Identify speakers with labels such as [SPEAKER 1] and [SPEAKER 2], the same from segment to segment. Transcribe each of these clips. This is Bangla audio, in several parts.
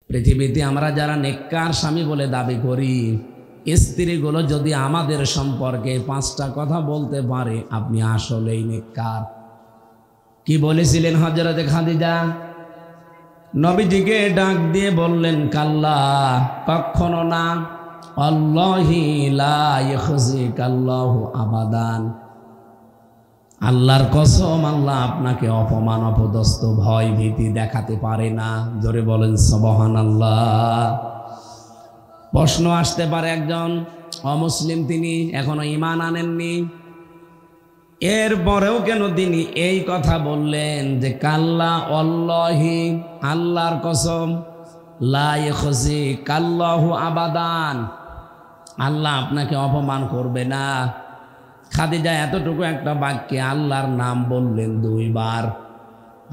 [SPEAKER 1] পৃথিবীতে আমরা যারা নেককার স্বামী বলে দাবি করি, স্ত্রীগুলো যদি আমাদের সম্পর্কে 5টা কথা বলতে পারে, আপনি আসলেই নেককার। কি বলেছিলেন হযরত খাদিজা? নবীজিকে ডাক দিয়ে বললেন, কাল্লা, কখনো না, আল্লাহি লা ইখজিকাল্লাহু আবাদান, আল্লাহর কসম, আল্লাহ আপনাকে অপমান অপদস্থ ভয় ভীতি দেখাতে পারে না। জোরে বলেন সুবহানাল্লাহ। প্রশ্ন আসতে পারে, একজন অমুসলিম, তিনি এখনো ঈমান আনেননি, এরপরেও কেন তিনি এই কথা বললেন যে কাল্লা আল্লাহি, আল্লাহর কসম, লা ইখজিকাল্লাহু আবাদান, আল্লাহ আপনাকে অপমান করবে না। খাদিজা এতটুকু একটা বাক্যে আল্লাহর নাম বললেন 2 বার।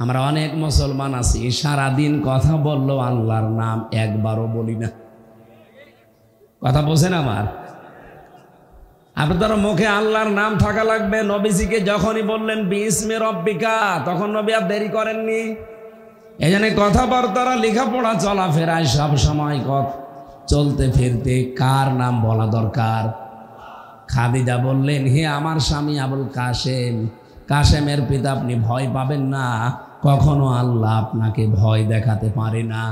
[SPEAKER 1] আমরা অনেক মুসলমান আছি, সারাদিন কথা বললো আল্লাহর নাম একবারও বলি না। কথা বোঝেন আমার? আপনার মুখে আল্লাহর নাম থাকা লাগবে। নবীজিকে যখনই বললেন বিসমি রব্বিকা, তখন নবী আর দেরি করেননি। এই জন্য কথাবার্তারা, লেখাপড়া, চলাফেরায় সব সময় চলতে ফিরতে কার নাম বলা দরকার? খাদিজা বললেন, হে আমার স্বামী আবুল কাসেম, কাসেমের পিতা, আপনি ভয় পাবেন না, কখনো আল্লাহ আপনাকে ভয় দেখাতে পারে না।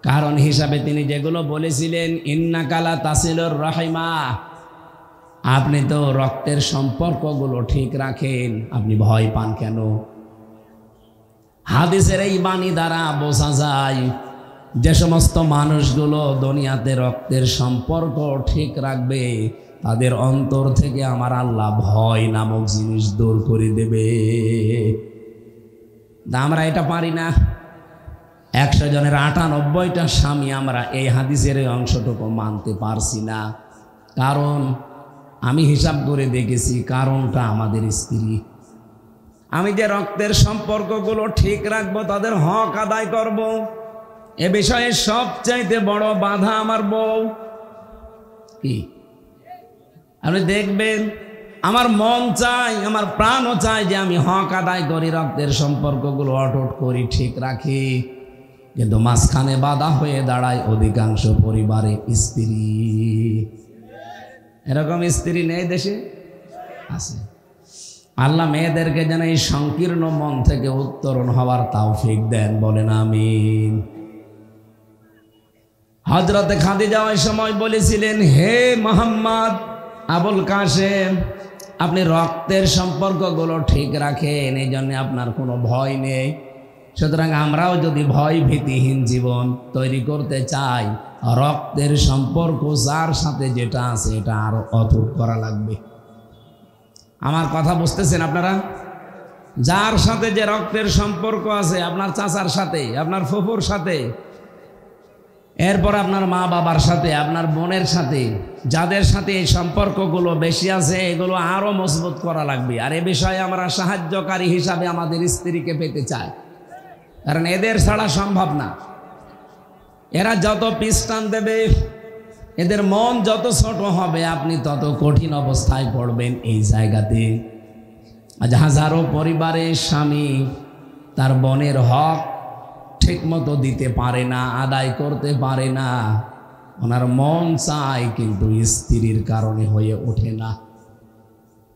[SPEAKER 1] কারণ হিসাবে তিনি যেগুলো বলেছিলেন, ইন্নাকা লা তাসিলুর রাহিমা, আপনি তো রক্তের সম্পর্কগুলো ঠিক রাখেন, আপনি ভয় পান কেন? হাদিসের এই বাণী দ্বারা বোঝা যায় যে সমস্ত মানুষগুলো দুনিয়াতে রক্তের সম্পর্ক ঠিক রাখবে, তাদের অন্তর থেকে আমার আল্লাহ ভয় নামক জিনিস দূর করে দেবে। আমরা এটা পারি না। 100 জনের 98টা স্বামী আমরা এই হাদিসের এই অংশটুকু মানতে পারছি না। কারণ আমি হিসাব করে দেখেছি, কারণটা আমাদের স্ত্রী। আমি যে রক্তের সম্পর্কগুলো ঠিক রাখবো, তাদের হক আদায় করব, এ বিষয়ে সবচাইতে বড় বাধা আমার বউ। কি আপনি দেখবেন, আমার মন চাই, আমার প্রাণও চাই যে আমি হক আদায় করি, রক্তের সম্পর্কগুলো অটুট করি, ঠিক রাখি, কিন্তু মাঝখানে বাধা হয়ে দাঁড়ায় অধিকাংশ পরিবারে স্ত্রী। এরকম স্ত্রী নেই দেশে? আছে। আল্লাহ মেয়েদেরকে যেন এই সংকীর্ণ মন থেকে উত্তরণ হওয়ার তৌফিক দেন, বলেন আমিন। হযরতে খাদিজা ওই সময় বলেছিলেন, হে মুহাম্মদ আবুল কাসেম, আপনি রক্তের সম্পর্কগুলো ঠিক রাখেন, এই জন্য আপনার কোনো ভয় নেই। সুতরাং আমরাও যদি ভয় ভীতিহীন জীবন তৈরি করতে চাই, রক্তের সম্পর্ক যার সাথে যেটা আছে এটা আরো অটুট করা লাগবে। আমার কথা বুঝতেছেন আপনারা? যার সাথে যে রক্তের সম্পর্ক আছে, আপনার চাচার সাথে, আপনার ফুফুর সাথে, এরপর আপনার মা বাবার সাথে, আপনার বোনের সাথে, যাদের সাথে এই সম্পর্কগুলো বেশি আছে, এগুলো আরো মজবুত করা লাগবে। আর এ বিষয়ে আমরা সাহায্যকারী হিসাবে আমাদের স্ত্রীকে পেতে চাই, কারণ এদের ছাড়া সম্ভব না। এরা যত পিস্টান দেবে, এদের মন যত ছোট হবে, আপনি তত কঠিন অবস্থায় পড়বেন এই জায়গাতে। আজ হাজারো পরিবারের স্বামী তার বোনের হক ঠিক মতো দিতে পারে না, আদায় করতে পারে না। ওনার মন চায়, কিন্তু স্ত্রীর কারণে হয়ে ওঠে না।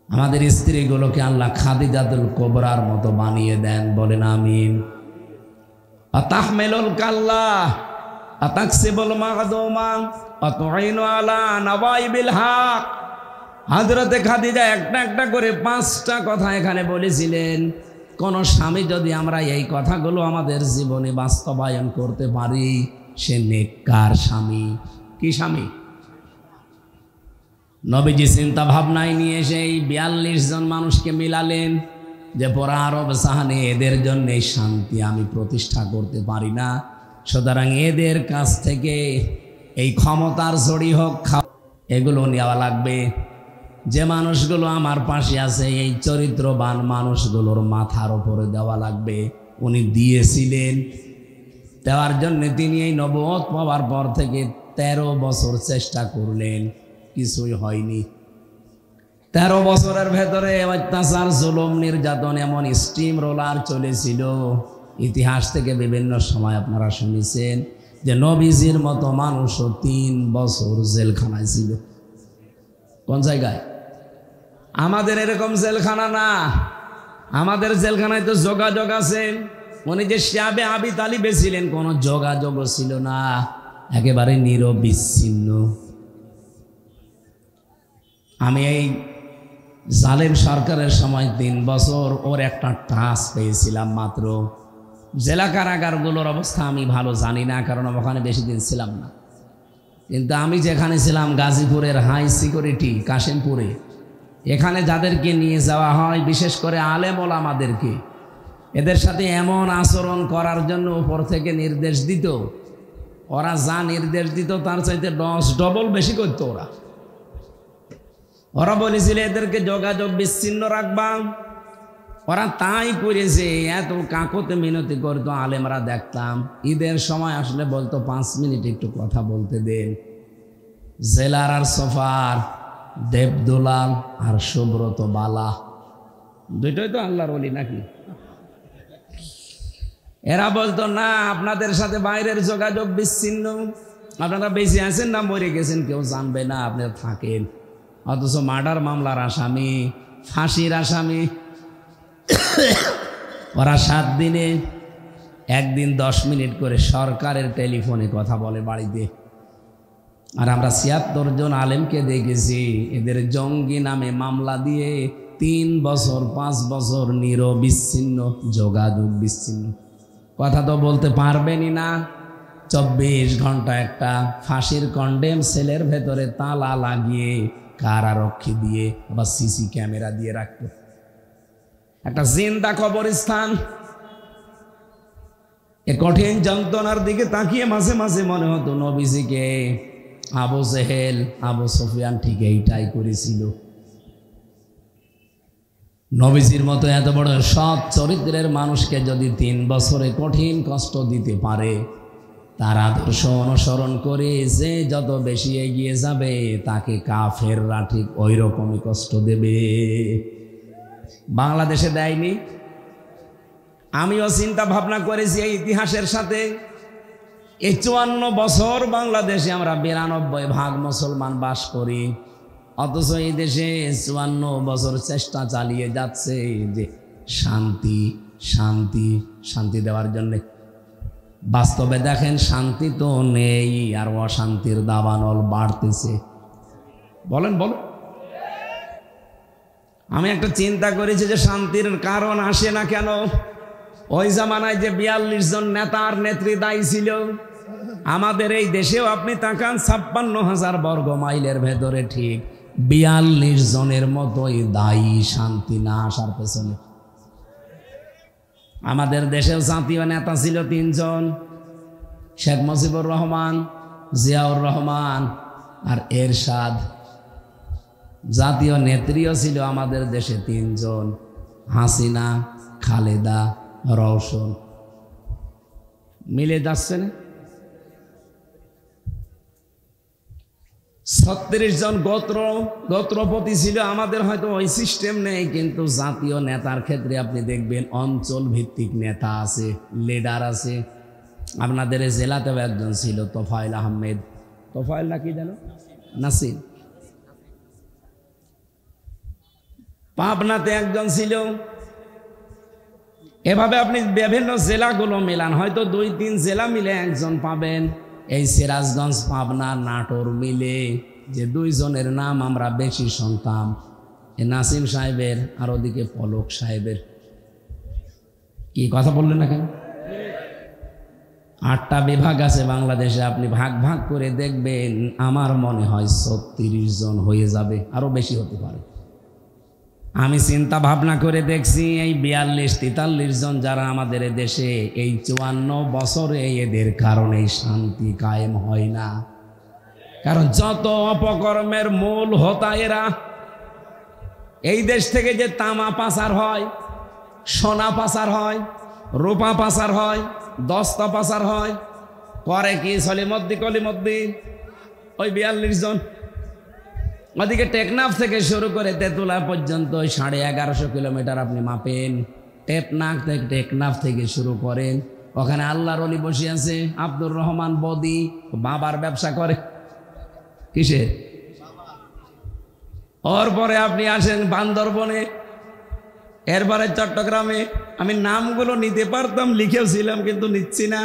[SPEAKER 1] আমাদের স্ত্রীগুলোকে আল্লাহ খাদিজাতুল কুবরার মতো বানিয়ে দেন, বলেন আমিন। আতাহমিলুল কাল্লা, আতাকসিবুল মাগদুমা, আতুইনু আলা নওয়াইবিল হক। হযরতে খাদিজা একটা একটা করে 5টা কথা এখানে বলেছিলেন। কোন স্বামী যদি আমরা এই কথাগুলো আমাদের জীবনে বাস্তবায়ন করতে পারি, সে নেককার স্বামী। কি স্বামী? নবীজি চিন্তা ভাবনায় নিয়ে সেই 42 জন মানুষকে মিলালেন যে পুরা আরব জাহানে এদের জন্য শান্তি আমি প্রতিষ্ঠা করতে পারি না, সুতরাং এদের কাছ থেকে এই ক্ষমতার জড়ি হোক, এগুলো নেওয়া লাগবে। যে মানুষগুলো আমার পাশে আছে, এই চরিত্রবান মানুষগুলোর মাথার উপরে দেওয়া লাগবে। উনি দিয়েছিলেন। দেওয়ার জন্য তিনি এই নবুয়ত পাওয়ার পর থেকে 13 বছর চেষ্টা করলেন, কিছুই হয়নি। 13 বছরের ভেতরে অত্যাচার, জুলুম, নির্যাতন এমন স্টিম রোলার চলেছিল, ইতিহাস থেকে বিভিন্ন সময় আপনারা শুনেছেন। যে নবীজির মতো মানুষও 3 বছর জেলখানায় ছিল। কোন জায়গায়? আমাদের এরকম জেলখানা না, আমাদের জেলখানায় তো যোগাযোগ আছে। উনি যে শিয়াবে আবি তালিবে ছিলেন, কোনো যোগাযোগও ছিল না, একেবারে নিরবিচ্ছিন্ন। আমি এই জালেম সরকারের সময় 3 বছর ওর একটা টাচ পেয়েছিলাম মাত্র। জেলা কারাগারগুলোর অবস্থা আমি ভালো জানি না, কারণ ওখানে বেশি দিন ছিলাম না। কিন্তু আমি যেখানে ছিলাম গাজীপুরের হাই সিকিউরিটি কাশিমপুরে, এখানে যাদেরকে নিয়ে যাওয়া হয়, বিশেষ করে আলেম ওলামাদেরকে, এদের সাথে এমন আচরণ করার জন্য উপর থেকে নির্দেশ দিত। ওরা যা নির্দেশ দিত তার চাইতে 10 ডবল বেশি করতো। ওরা বলেছিল এদেরকে যোগাযোগ বিচ্ছিন্ন রাখবা। ওরা তাই করেছে। এত কাকতে মিনতি করতো আলেমরা, দেখতাম ঈদের সময় আসলে বলতো 5 মিনিট একটু কথা বলতে দেন। জেলার আর সফার, দেবদুলাল আর সুব্রত বালা, দুইটাই তো আল্লাহর ওলি নাকি? এরা বলতো না, আপনাদের সাথে বাইরের যোগাযোগ বিচ্ছিন্ন, আপনারা বেঁচে আছেন না মরে গেছেন কেউ জানবে না, আপনারা থাকেন। অথচ মার্ডার মামলার আসামি, ফাঁসির আসামি, ওরা 7 দিনে 1 দিন 10 মিনিট করে সরকারের টেলিফোনে কথা বলে বাড়িতে। আর আমরা 76 জন আলেমকে দেখেছি এদের জঙ্গি নামে মামলা দিয়ে 3 বছর 5 বছর নিরবিচ্ছিন্ন যোগাযোগ বিচ্ছিন্ন। কথা তো বলতে পারবেনই না। 24 ঘন্টা একটা ফাঁসির কন্ডেম সেলের ভেতরে তালা লাগিয়ে কারারক্ষী দিয়ে আবার সিসি ক্যামেরা দিয়ে রাখত। একটা জিন্দা কবরস্থান। এ কঠিন যন্ত্রণার দিকে তাকিয়ে মাঝে মাঝে মনে হতো নবীজিকে আবু জেহেল, আবু সুফিয়ান ঠিক এইটাই করেছিল। নবীজির মতো এত বড় সৎ চরিত্রের মানুষকে যদি 3 বছরে কঠিন কষ্ট দিতে পারে, তার আদর্শ অনুসরণ করে যে যত বেশি এগিয়ে যাবে তাকে কাফেররা ঠিক ওই রকমই কষ্ট দেবে। বাংলাদেশে দেয়নি। আমিও চিন্তা ভাবনা করেছি এই ইতিহাসের সাথে। এই 54 বছর বাংলাদেশে আমরা 92% মুসলমান বাস করি, অথচ এই দেশে 54 বছর চেষ্টা চালিয়ে যাচ্ছে যে শান্তি শান্তি শান্তি দেওয়ার জন্য। বাস্তবে দেখেন শান্তি তো নেই, আর অশান্তির দাবানল বাড়তেছে। বলেন বলেন। আমি একটা চিন্তা করেছি যে শান্তির কারণ আসে না কেন। ওই জামানায় যে 42 জন নেতার নেত্রী দায়ী ছিল, আমাদের এই দেশেও আপনি তাকান 56,000 বর্গ মাইলের ভেতরে ঠিক 42 জনের মতোই দায়ী শান্তি না আসার পেছনে। আমাদের দেশেও জাতীয় নেতা ছিল 3 জন, শেখ মুজিবুর রহমান, জিয়াউর রহমান আর এরশাদ। জাতীয় নেত্রীও ছিল আমাদের দেশে 3 জন, হাসিনা, খালেদা, রওশন। মিলে যাচ্ছে না? 36 জন গোত্রপতি ছিল আমাদের। হয়তো ওই সিস্টেম নেই, কিন্তু জাতীয় নেতার ক্ষেত্রে আপনি দেখবেন অঞ্চল ভিত্তিক নেতা আছে, লিডার আছে। আপনাদের জেলাতেও একজন ছিল তোফায়েল আহমেদ, তোফায়েল না কি জানো, নাসির। পাবনাতে একজন ছিল। এভাবে আপনি বিভিন্ন জেলাগুলো মিলান, হয়তো 2-3 জেলা মিলে একজন পাবেন। এই সিরাজগঞ্জ, পাবনা, নাটোর মিলে যে 2 জনের নাম আমরা বেশি শুনতাম, এ নাসিম সাহেবের আর ওদিকে পলক সাহেবের। কি কথা বললেন না কেন? 8টা বিভাগ আছে বাংলাদেশে, আপনি ভাগ ভাগ করে দেখবেন, আমার মনে হয় 36 জন হয়ে যাবে, আরো বেশি হতে পারে। আমি চিন্তা ভাবনা করে দেখছি এই 42-43 জন যারা আমাদের দেশে, এই 54 বছরে এদের কারণে শান্তি কায়েম হয় না। কারণ যত অপকর্মের মূল হোতা এরা। এই দেশ থেকে যে তামা পাচার হয়, সোনা পাচার হয়, রূপা পাচার হয়, দস্তা পাচার হয়, করে কি সলিমদ্দি কলিমদ্দি? ওই 42 জন। ওদিকে টেকনাফ থেকে শুরু করে তেতুলা পর্যন্ত 1150 কিলোমিটার আপনি মাপেন। টেকনাফ থেকে শুরু করেন, ওখানে আল্লাহর ওলি বসে আছে আব্দুর রহমান বদি, বাবার ব্যবসা করে। কিসে? ওর পরে আপনি আসেন বান্দরবনে, এরপরে চট্টগ্রামে। আমি নামগুলো নিতে পারতাম, লিখেওছিলাম, কিন্তু নিচ্ছি না।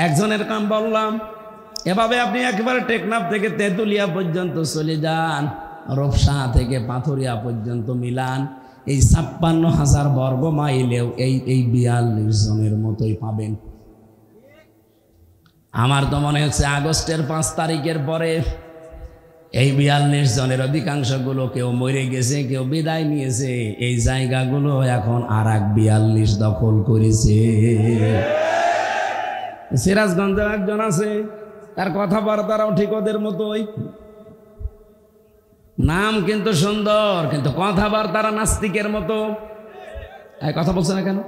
[SPEAKER 1] একজনের নাম বললাম। এভাবে আপনি একেবারে টেকনাফ থেকে তেঁতুলিয়া পর্যন্ত চলে যান, রূপসা থেকে পাথুরিয়া পর্যন্ত মিলান, এই ৫৬,০০০ বর্গ মাইলেও এই ৪২ জনের মতোই পাবেন। আমার তো মনে হচ্ছে আগস্টের ৫ তারিখের পরে এই ৪২ জনের অধিকাংশগুলো কেউ মরে গেছে, কেউ বিদায় নিয়েছে। এই জায়গাগুলো এখন আর এক ৪২ দখল করেছে। সিরাজগঞ্জের একজন আছে, তার কথাবার্তারাও ঠিক ওদের মতোই। নাম কিন্তু সুন্দর, কিন্তু কথাবার্তারা নাস্তিকের মতো। কথা বলছে না কেন?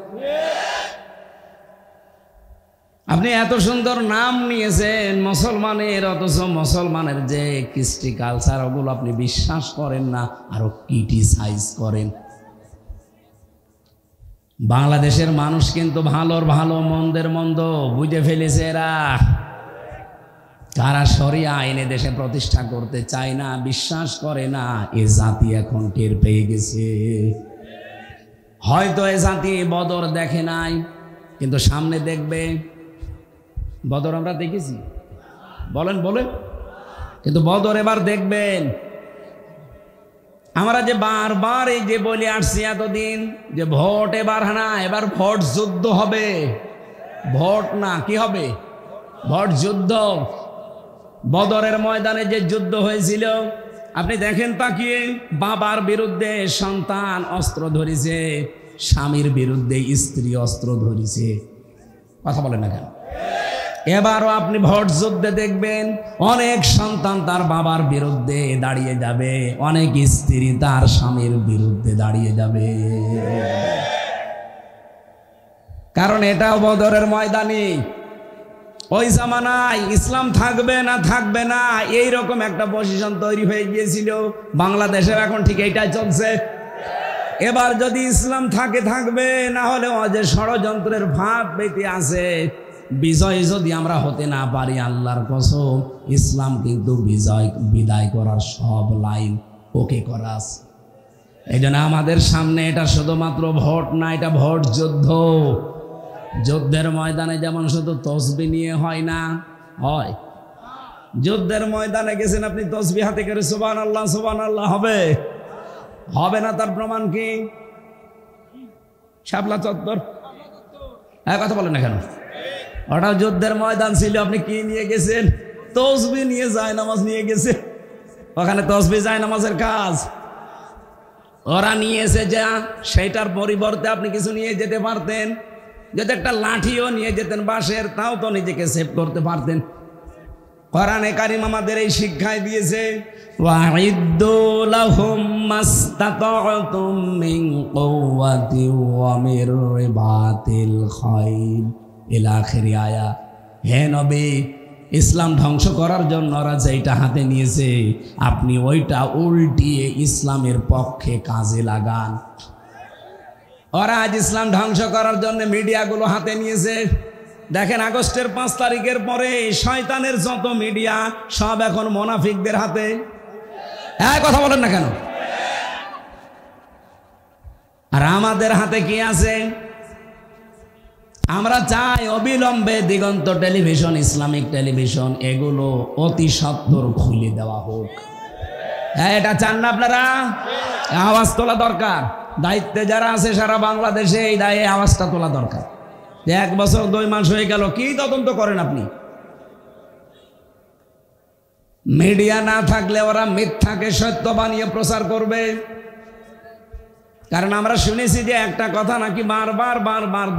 [SPEAKER 1] আপনি এত সুন্দর নাম নিয়েছেন মুসলমানের, অথচ মুসলমানের যে কৃষ্টি কালচার ওগুলো আপনি বিশ্বাস করেন না, আরো ক্রিটিসাইজ করেন। বাংলাদেশের মানুষ কিন্তু ভালোর ভালো, মন্দের মন্দ বুঝে ফেলেছে এরা। তারা শরিয়া আইনে দেশে প্রতিষ্ঠা করতে চায় না, বিশ্বাস করে না। এ জাতি এখন টের পেয়ে গেছে। হয়তো এ জাতি বদর দেখে নাই, কিন্তু সামনে দেখবে। বদর আমরা দেখেছি, বলেন বলেন, কিন্তু বদর এবার দেখবেন। আমরা যে বারবার এই যে বলে আসছি এতদিন যে ভোট এবার না, এবার ভোট যুদ্ধ হবে। ভোট না, কি হবে? ভোট যুদ্ধ। বদরের ময়দানে যে যুদ্ধ হয়েছিল আপনি দেখেন তাকিয়ে, বাবার বিরুদ্ধে সন্তান অস্ত্র ধরেছে, স্বামীর বিরুদ্ধে স্ত্রী অস্ত্র ধরেছে। কথা বলেন না কেন? এবারও আপনি ভোট যুদ্ধে দেখবেন অনেক সন্তান তার বাবার বিরুদ্ধে দাঁড়িয়ে যাবে, অনেক স্ত্রী তার স্বামীর বিরুদ্ধে দাঁড়িয়ে যাবে। কারণ এটাও বদরের ময়দানে। ওই জামানায় ইসলাম থাকবে না থাকবে না এইরকম একটা পজিশন তৈরি হয়ে গিয়েছিল। বাংলাদেশের এখন ঠিক এইটাই চলছে। এবার যদি ইসলাম থাকে থাকবে, না হলে যে ষড়যন্ত্রের ভাব বেঁধে আছে, বিজয় যদি আমরা হতে না পারি, আল্লাহর কসম ইসলাম কিন্তু বিদায় করার সব লাইন ওকে করা আছে। এই জন্য আমাদের সামনে এটা শুধুমাত্র ভোট না, এটা ভোট যুদ্ধ। যুদ্ধের ময়দানে যেমন শুধু তসবিহ নিয়ে হয় না, হয় যুদ্ধের ময়দানে গেছেন আপনি তসবিহ হাতে করে সুবহানাল্লাহ সুবহানাল্লাহ হবে? হবে না। তার প্রমাণ কি? শাপলা চত্বর। কথা বলেন না কেন? ওটাও যুদ্ধের ময়দান ছিল। আপনি কি নিয়ে গেছেন? তসবিহ নিয়ে, যায় নামাজ নিয়ে গেছে। ওখানে তসবিহ যায় নামাজের কাজ ওরা নিয়েছে, যা সেইটার পরিবর্তে আপনি কিছু নিয়ে যেতে পারতেন। যদি একটা লাঠিও নিয়ে যেতেন বাঁশের, তাও তো নিজেকে সেভ করতে পারতেন। কোরআনে কারীম আমাদের এই শিক্ষায় দিয়েছে, ওয়াইদ্দু লাহুম মাসতাতা'তুম মিন কুওয়াতি ওয়া মির রিবাতিল খাইল ইলা আখিরি আয়া। হে নবী, ইসলাম ধ্বংস করার জন্য ওরা যেটা হাতে নিয়েছে, আপনি ওইটা উল্টিয়ে ইসলামের পক্ষে কাজে লাগান। ওরা আজ ইসলাম ধ্বংস করার জন্য মিডিয়াগুলো হাতে নিয়েছে। দেখেন আগস্টের ৫ তারিখের পরে শয়তানের যত মিডিয়া সব এখন মুনাফিকদের হাতে। হ্যাঁ, কথা বলেন না কেন? আর আমাদের হাতে কি আছে? আমরা চাই অবিলম্বে দিগন্ত টেলিভিশন, ইসলামিক টেলিভিশন, এগুলো অতি সত্বর খুলে দেওয়া হোক। হ্যাঁ, এটা চান না আপনারা? আওয়াজ তোলা দরকার। দায়িত্বে যারা আছে সারা বাংলাদেশে এই দায়ে আওয়াজটা তোলা দরকার। ১ বছর ২ মাস হয়ে গেল, কি তদন্ত করেন আপনি? মিডিয়া না থাকলে ওরা মিথ্যাকে সত্য বানিয়ে প্রচার করবে। কারণ আমরা শুনেছি যে একটা কথা নাকি বারবার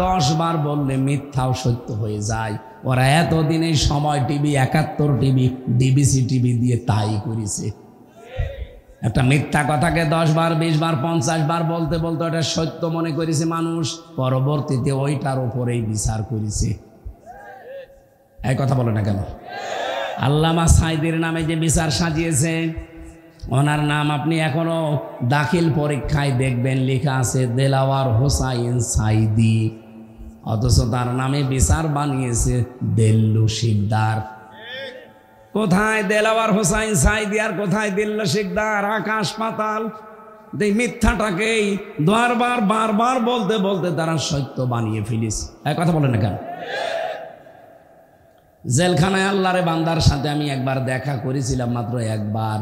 [SPEAKER 1] ১০ বার বললে মিথ্যাও সত্য হয়ে যায়। ওরা এতদিনে সময় টিভি, ৭১ টিভি, ডিবিসি টিভি দিয়ে তাই করেছে। একটা মিথ্যা কথাকে ১০ বার, ২০ বার, ৫০ বার বলতে বলতে ওটা সত্য মনে করেছে মানুষ, পরবর্তীতে ওইটার উপরেই বিচার করেছে। এই কথা বলে না কেন? আল্লামা সাঈদীর নামে যে বিচার সাজিয়েছে, ওনার নাম আপনি এখনো দাখিল পরীক্ষায় দেখবেন লেখা আছে দেলাওয়ার হোসাইন সাঈদী। অথচ তার নামে বিচার বানিয়েছে দেল্লু শিকদার। কোথায় দেলাওয়ার হোসাইন সাইদি আর কোথায় দিল্লু শিকদার? আকাশ পাতাল। এই মিথ্যাটাকেই বারবার বলতে বলতে তারা সত্য বানিয়ে ফেলিস। এক কথা বলেন না কেন? জেলখানায় আল্লাহরে বান্দার সাথে আমি একবার দেখা করেছিলাম, মাত্র একবার।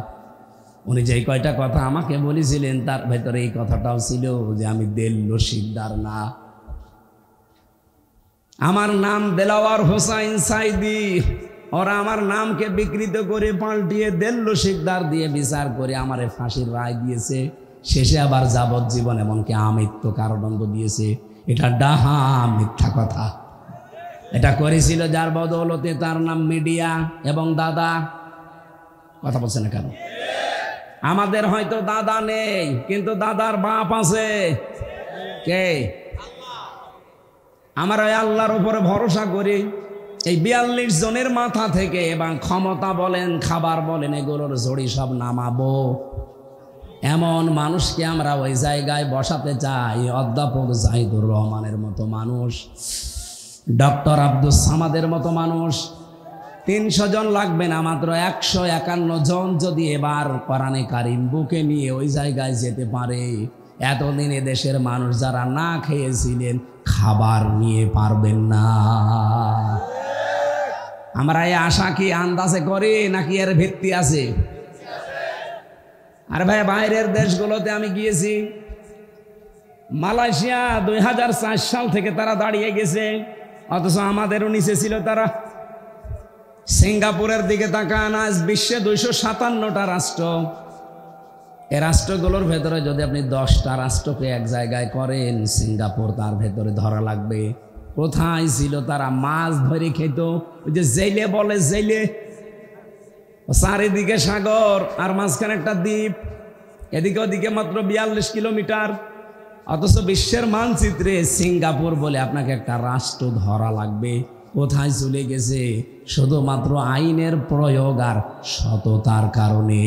[SPEAKER 1] উনি যেই কয়টা কথা আমাকে বলেছিলেন তার ভেতরে এই কথাটাও ছিল যে আমি দেল্লু শিকদার না, আমার নাম দেলাওয়ার হোসাইন সাইদি। ওরা আমার নামকে বিকৃত করে পাল্টিয়ে দেল্লু শিকদার দিয়ে বিচার করে আমারে ফাঁসির রায় দিয়েছে। শেষে আবার যাবজ্জীবন এমনকি আমৃত্যু কারাদণ্ড দিয়েছে। এটা ডাহা মিথ্যা কথা। এটা করেছিল যার বদৌলতে তার নাম মিডিয়া এবং দাদা। কথা বলছে না কেন? আমাদের হয়তো দাদা নেই, কিন্তু দাদার বাপ আছে। কে? আমরা আল্লাহর উপরে ভরসা করি। এই 42 জনের মাথা থেকে এবং ক্ষমতা বলেন, খাবার বলেন, এগুলোর জড়ি সব নামাবো। এমন মানুষকে আমরা ওই জায়গায় বসাতে চাই। অধ্যাপক জাহিদুর রহমানের মতো মানুষ, ডক্টর আব্দুল সামাদের মতো মানুষ। 300 জন লাগবে না, মাত্র 151 জন যদি এবার কোরআনে কারিম বুকে নিয়ে ওই জায়গায় যেতে পারে, এতদিনে দেশের মানুষ যারা না খেয়েছিলেন খাবার নিয়ে পারবেন না। আমরা এই আশা কি আন্দাজে করি নাকি এর ভিত্তি আছে? আর ভাই, বাইরের দেশগুলোতে আমি গিয়েছি। মালয়েশিয়া 2004 সাল থেকে তারা দাঁড়িয়ে গেছে, অথচ আমাদেরও নিচে ছিল তারা। সিঙ্গাপুরের দিকে তাকান, আজ বিশ্বে 257টা রাষ্ট্র। এই রাষ্ট্রগুলোর ভেতরে যদি আপনি 10টা রাষ্ট্রকে এক জায়গায় করেন, সিঙ্গাপুর তার ভেতরে ধরা লাগবে। কোথায় ছিল তারা? মাছ ধরে খেত। ওই যে জেলে বলে, জেলে। চারিদিকে সাগর আর মাঝখানে একটা দ্বীপ, এদিকে ওদিকে মাত্র 42 কিলোমিটার। অথচ বিশ্বের মানচিত্রে সিঙ্গাপুর বলে আপনাকে একটা রাষ্ট্র ধরা লাগবে। কোথায় চলে গেছে? শুধুমাত্র আইনের প্রয়োগ আর সততার কারণে।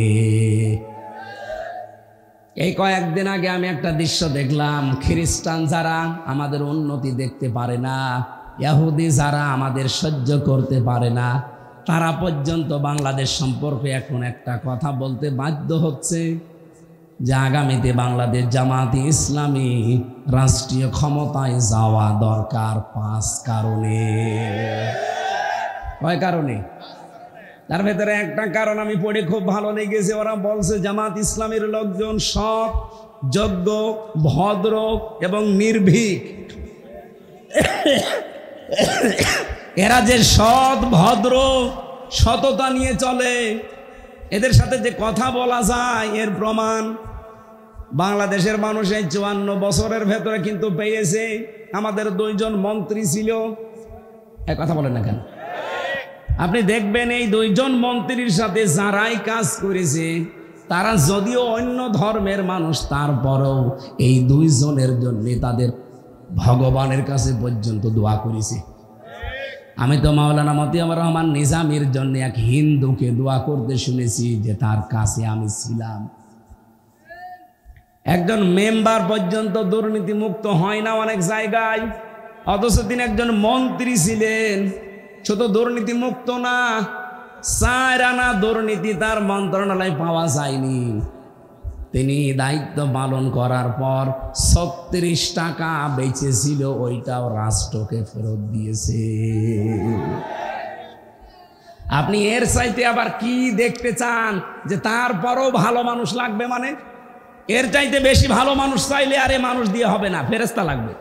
[SPEAKER 1] এই কয়েকদিন আগে আমি একটা দৃশ্য দেখলাম। খ্রিস্টান যারা আমাদের উন্নতি দেখতে পারে না, ইহুদি যারা আমাদের সহ্য করতে পারে না, তারা পর্যন্ত বাংলাদেশ সম্পর্কে এখন একটা কথা বলতে বাধ্য হচ্ছে যে আগামীতে বাংলাদেশ জামাতে ইসলামী রাষ্ট্রীয় ক্ষমতায় যাওয়া দরকার 5 কারণে। কয় কারণে? তার ভেতরে একটা কারণ আমি পড়ে খুব ভালো লেগেছে। ওরা বলছে জামাত ইসলামের লোকজন সৎ, যোগ্য, ভদ্র এবং নির্ভীক। এরা যে সৎ, ভদ্র, সততা নিয়ে চলে, এদের সাথে যে কথা বলা যায় এর প্রমাণ বাংলাদেশের মানুষ এই 54 বছরের ভেতরে কিন্তু পেয়েছে। আমাদের 2 জন মন্ত্রী ছিল। এক কথা বলেন না কেন? আপনি দেখবেন এই 2 জন মন্ত্রীর সাথে যারাই কাজ করেছে তারা যদিও অন্য ধর্মের মানুষ, তারপরেও এই 2 জনের জন্য তাদের ভগবানের কাছে পর্যন্ত দোয়া করেছে। আমি তো মাওলানা মতিয়ার রহমান নিজামীর জন্য এক হিন্দুকে দোয়া করতে শুনেছি যে তার কাছে আমি ছিলাম। একজন মেম্বার পর্যন্ত দুর্নীতি মুক্ত হয় না অনেক জায়গায়, অথচ তিনি একজন মন্ত্রী ছিলেন। শুধু দুর্নীতি মুক্ত না, 4 আনা দুর্নীতি তার মন্ত্রণালয় পাওয়া যায়নি। তিনি দায়িত্ব পালন করার পর 36 টাকা বেঁচেছিল, ওইটাও রাষ্ট্রকে ফেরত দিয়েছে। আপনি এর চাইতে আবার কি দেখতে চান? যে তারপরও ভালো মানুষ লাগবে? মানে এর চাইতে বেশি ভালো মানুষ চাইলে আরে মানুষ দিয়ে হবে না, ফেরেশতা লাগবে।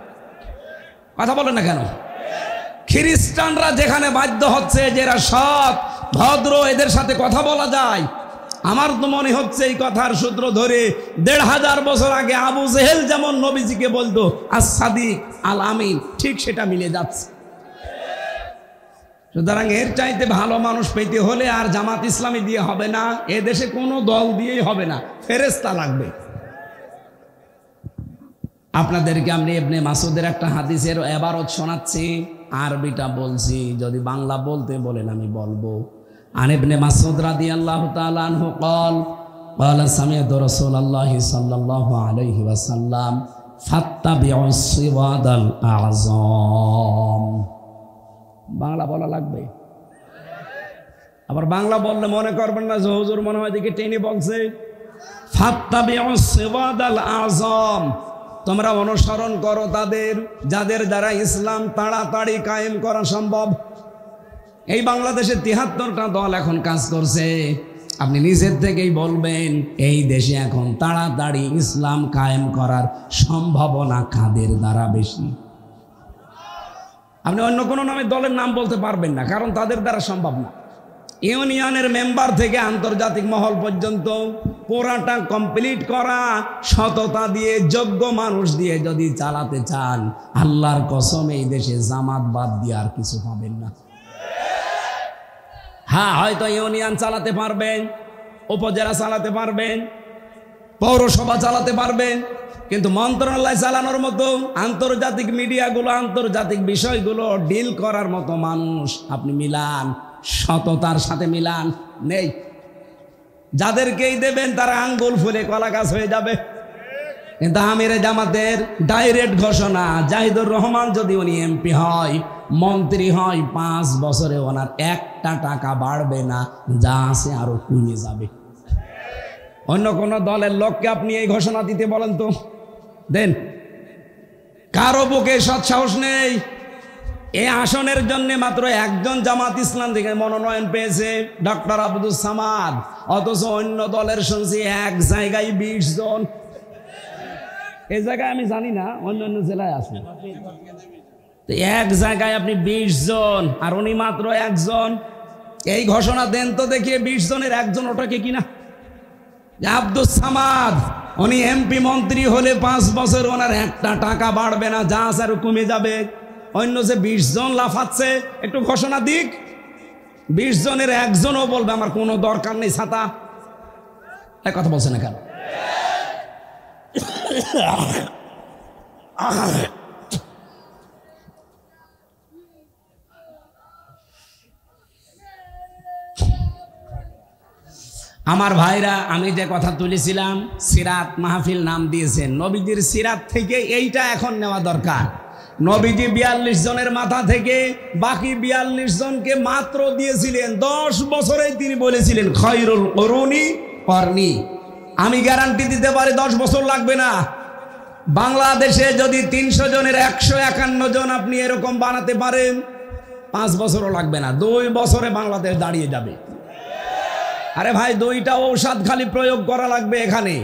[SPEAKER 1] কথা বলেন না কেন? খ্রিস্টানরা যেখানে বাধ্য হচ্ছে যে এরা সৎ, ভদ্র, এদের সাথে কথা বলা যায়, আমার তো মনে হচ্ছে এই কথার সূত্র ধরে 1500 বছর আগে আবু জেহেল যেমন নবীজিকে বলতো আস-সাদিক আল আমিন, ঠিক সেটা মিলে যাচ্ছে। সুতরাং এর চাইতে ভালো মানুষ পেতে হলে আর জামাত ইসলামী দিয়ে হবে না, এ দেশে কোনো দল দিয়েই হবে না, ফেরেশতা লাগবে। আপনাদেরকে আমি ইবনে মাসউদের একটা হাদিসের ইবারত শোনাচ্ছি, আরবিটা বলছি, যদি বাংলা বলতে বলেন আমি বলবো। আন ইবনে মাসউদ রাদিয়াল্লাহু তাআলা আনহু قال قال سمعت رسول الله صلى الله عليه وسلم ফাত্তাবিউস সিরাতাল আযম। বাংলা বলা লাগবে। আবার বাংলা বললে মনে করবেন না যে হুজুর মনে হয় দেখে টেনে বলছে। ফাত্তাবিউস সিরাতাল আযম, তোমরা অনুসরণ করো তাদের যাদের দ্বারা ইসলাম তাড়াতাড়ি কায়েম করা সম্ভব। এই বাংলাদেশে ৭৩টা দল এখন কাজ করছে। আপনি নিজের থেকেই বলবেন এই দেশে এখন তাড়াতাড়ি ইসলাম কায়েম করার সম্ভাবনা কাদের দ্বারা বেশি? আপনি অন্য কোনো নামে দলের নাম বলতে পারবেন না, কারণ তাদের দ্বারা সম্ভব না। ইউনিয়নের মেম্বার থেকে আন্তর্জাতিক মহল পর্যন্ত পুরাটা কমপ্লিট করা সততা দিয়ে, যোগ্য মানুষ দিয়ে যদি চালাতে চান, আল্লাহর কসম এই দেশে জামাত বাদ দিয়ে আর কিছু পাবেন না। হ্যাঁ, হয়তো ইউনিয়ন চালাতে পারবেন, উপজেলা চালাতে পারবেন, পৌরসভা চালাতে পারবেন, কিন্তু মন্ত্রণালয় চালানোর মতো, আন্তর্জাতিক মিডিয়াগুলো, আন্তর্জাতিক বিষয়গুলো ডিল করার মতো মানুষ আপনি মিলান, সততার সাথে মিলান, নেই। যাদেরকেই দেবেন তারা আঙ্গুল ফুলে কলা গাছ হয়ে যাবে। কিন্তু আমিরে জামাতের ডাইরেক্ট ঘোষণা, জাহিদুর রহমান যদি উনি এমপি হয়, মন্ত্রী হয়, 5 বছরে ওনার একটা টাকা বাড়বে না, যা আছে আরো কমে যাবে। অন্য কোন দলের লোককে আপনি এই ঘোষণা দিতে বলেন তো, দেন? কারো বুকে সৎসাহস নেই। এই আসনের জন্য মাত্র একজন জামাত ইসলাম থেকে মনোনয়ন পেয়েছে, ডক্টর আব্দুস সামাদ, অথচ অন্য দলের শুনছি এক জায়গায় 20 জন। এই জায়গায় আমি জানি না, অন্য অন্য জেলায় আছে। এক জায়গায় আপনি 20 জন, আর উনি মাত্র একজন। এই ঘোষণা দেন তো দেখিয়ে 20 জনের একজন ওটাকে কিনা। আব্দুস সামাদ উনি এমপি মন্ত্রী হলে 5 বছর ওনার একটা টাকা বাড়বে না, যা আছে আরো কমে যাবে। অন্য যে 20 জন লাফাচ্ছে, একটু ঘোষণা দিক। 20 জনের একজনও বলবে আমার কোনো দরকার নেই ছাতা। এক কথা বলছে না কেন? আমার ভাইরা, আমি যে কথা তুলেছিলাম, সিরাত মাহফিল নাম দিয়েছেন, নবীজির সিরাত থেকে এইটা এখন নেওয়া দরকার। নবীজি 42 জনের মাথা থেকে বাকি 42 জনকে মাত্র দিয়েছিলেন। 10 বছরেই তিনি বলেছিলেন খয়রুল কুরুনি করনি। আমি গ্যারান্টি দিতে পারি 10 বছর লাগবে না। বাংলাদেশে যদি 300 জনের 151 জন আপনি এরকম বানাতে পারেন, 5 বছরও লাগবে না, 2 বছরে বাংলাদেশ দাঁড়িয়ে যাবে। আরে ভাই, 2টা ঔষধ খালি প্রয়োগ করা লাগবে। এখানে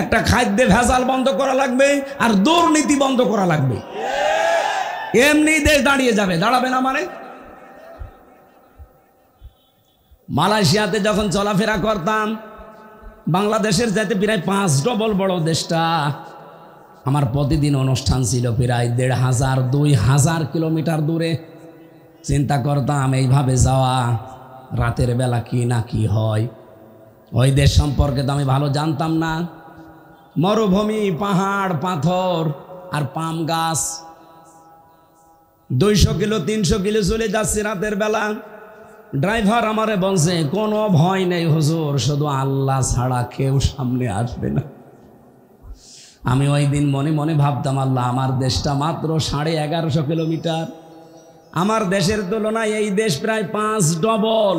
[SPEAKER 1] একটা খাদ্যে ভেজাল বন্ধ করা লাগবে, আর দুর্নীতি বন্ধ করা লাগবে। এমনি দেশ দাঁড়িয়ে যাবে। দাঁড়াবে না মানে? মালয়েশিয়াতে যখন চলাফেরা করতাম, বাংলাদেশের যাতে প্রায় 5 ডবল বড় দেশটা, আমার প্রতিদিন অনুষ্ঠান ছিল প্রায় 1500-2000 কিলোমিটার দূরে। চিন্তা করতাম এইভাবে যাওয়া, রাতের বেলা কি না কি হয়। ওই দেশ সম্পর্কে তো আমি ভালো জানতাম না। মরুভূমি, পাহাড়, পাথর আর পাম গাছ। 200 কিলো 300 কিলো চলে যাচ্ছে রাতের বেলা। ড্রাইভার আমারে বলছে কোনো ভয় নেই হুজুর, শুধু আল্লাহ ছাড়া কেউ সামনে আসবে না। আমি ওই দিন মনে মনে ভাবতাম, আল্লাহ, আমার দেশটা মাত্র 1150 কিলোমিটার। আমার দেশের তুলনায় এই দেশ প্রায় 5 ডবল।